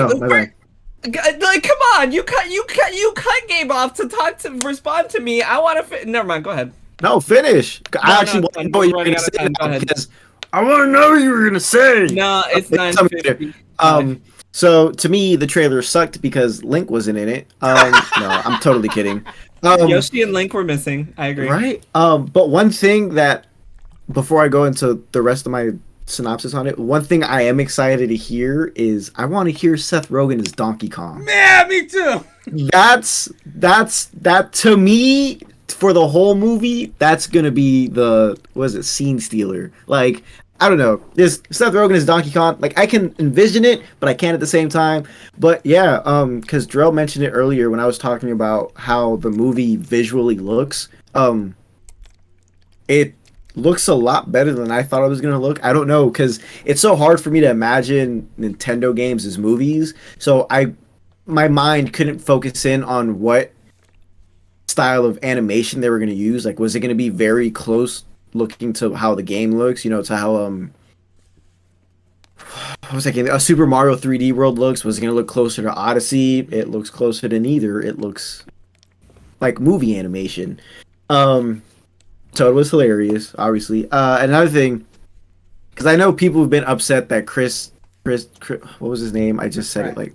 come on, you cut Gabe off to respond to me. I want to. Never mind. Go ahead. No, finish. I actually want to know what you were going to say now because I want to know what you were going to say. No, it's Okay, tell me 9:50. So to me, the trailer sucked because Link wasn't in it. No, I'm totally kidding. Yoshi and Link were missing. I agree. Right. But one thing that, before I go into the rest of my synopsis on it, one thing I am excited to hear is I want to hear Seth Rogen as Donkey Kong. Yeah, me too. That to me, for the whole movie, that's gonna be the scene stealer. Like, I don't know, this Seth Rogen as Donkey Kong, like I can envision it, but I can't at the same time. But yeah, because Drell mentioned it earlier when I was talking about how the movie visually looks. It looks a lot better than I thought it was gonna look. I don't know, because it's so hard for me to imagine Nintendo games as movies. So my mind couldn't focus in on what style of animation they were going to use. Like, was it going to be very close looking to how the game looks, to how what was that game? A Super Mario 3D World looks? Was it going to look closer to Odyssey? It looks closer to neither. It looks like movie animation. So it was hilarious, obviously. Another thing, because I know people have been upset that Chris, what was his name? I just said it like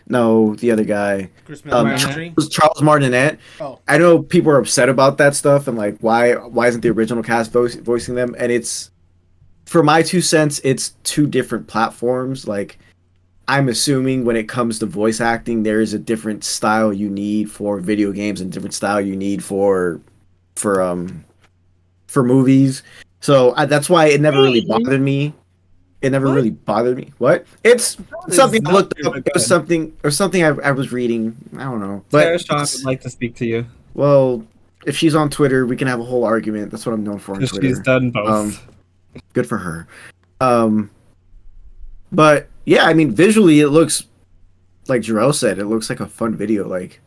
no, the other guy. Charles Martinet. Oh. I know people are upset about that stuff and like why isn't the original cast voicing them? And it's, for my 2 cents, it's 2 different platforms. Like, I'm assuming when it comes to voice acting, there is a different style you need for video games and different style you need for movies. So that's why it never really bothered me. It never really bothered me. What? It's something I looked up. It was something I was reading. I don't know. But Sarah Shaw would like to speak to you. Well, if she's on Twitter, we can have a whole argument. That's what I'm known for on Twitter. She's done both. Good for her. But yeah, I mean, visually, it looks like Jarrell said. It looks like a fun video. Like,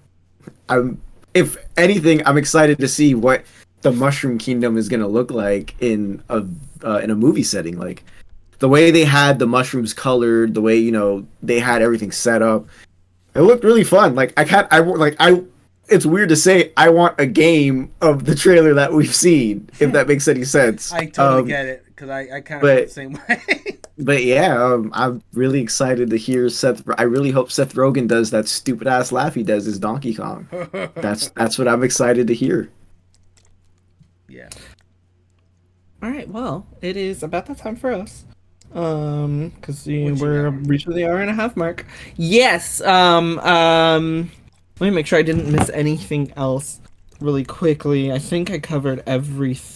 if anything, I'm excited to see what the Mushroom Kingdom is gonna look like in a movie setting. Like, the way they had the mushrooms colored, the way they had everything set up, it looked really fun. Like it's weird to say I want a game of the trailer that we've seen, if that makes any sense. I totally get it because I kind of feel the same way. But yeah, I'm really excited to hear Seth. I really hope Seth Rogen does that stupid ass laugh he does as Donkey Kong. That's what I'm excited to hear. Yeah. All right. Well, it is about that time for us. Because we're reaching the hour-and-a-half mark. Yes. Let me make sure I didn't miss anything else really quickly. I think I covered everything.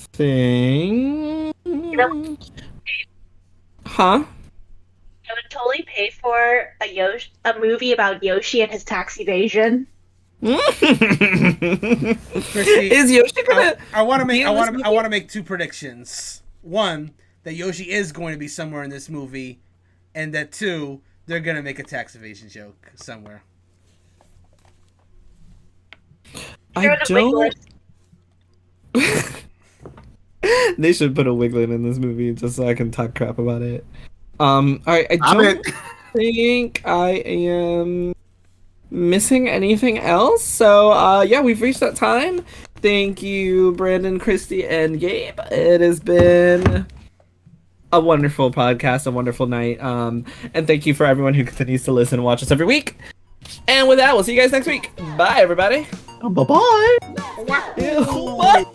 Huh? I would totally pay for a movie about Yoshi and his tax evasion. Christy, Is Yoshi gonna? I want to make two predictions. One, that Yoshi is going to be somewhere in this movie, and that two, they're gonna make a tax evasion joke somewhere. I don't. They should put a Wiglet in this movie just so I can talk crap about it. I don't think I am missing anything else. So, yeah, we've reached that time. Thank you, Brandon, Christy, and Gabe. It has been a wonderful podcast, a wonderful night. And thank you for everyone who continues to listen and watch us every week. And with that, we'll see you guys next week. Bye, everybody. Bye-bye. Bye.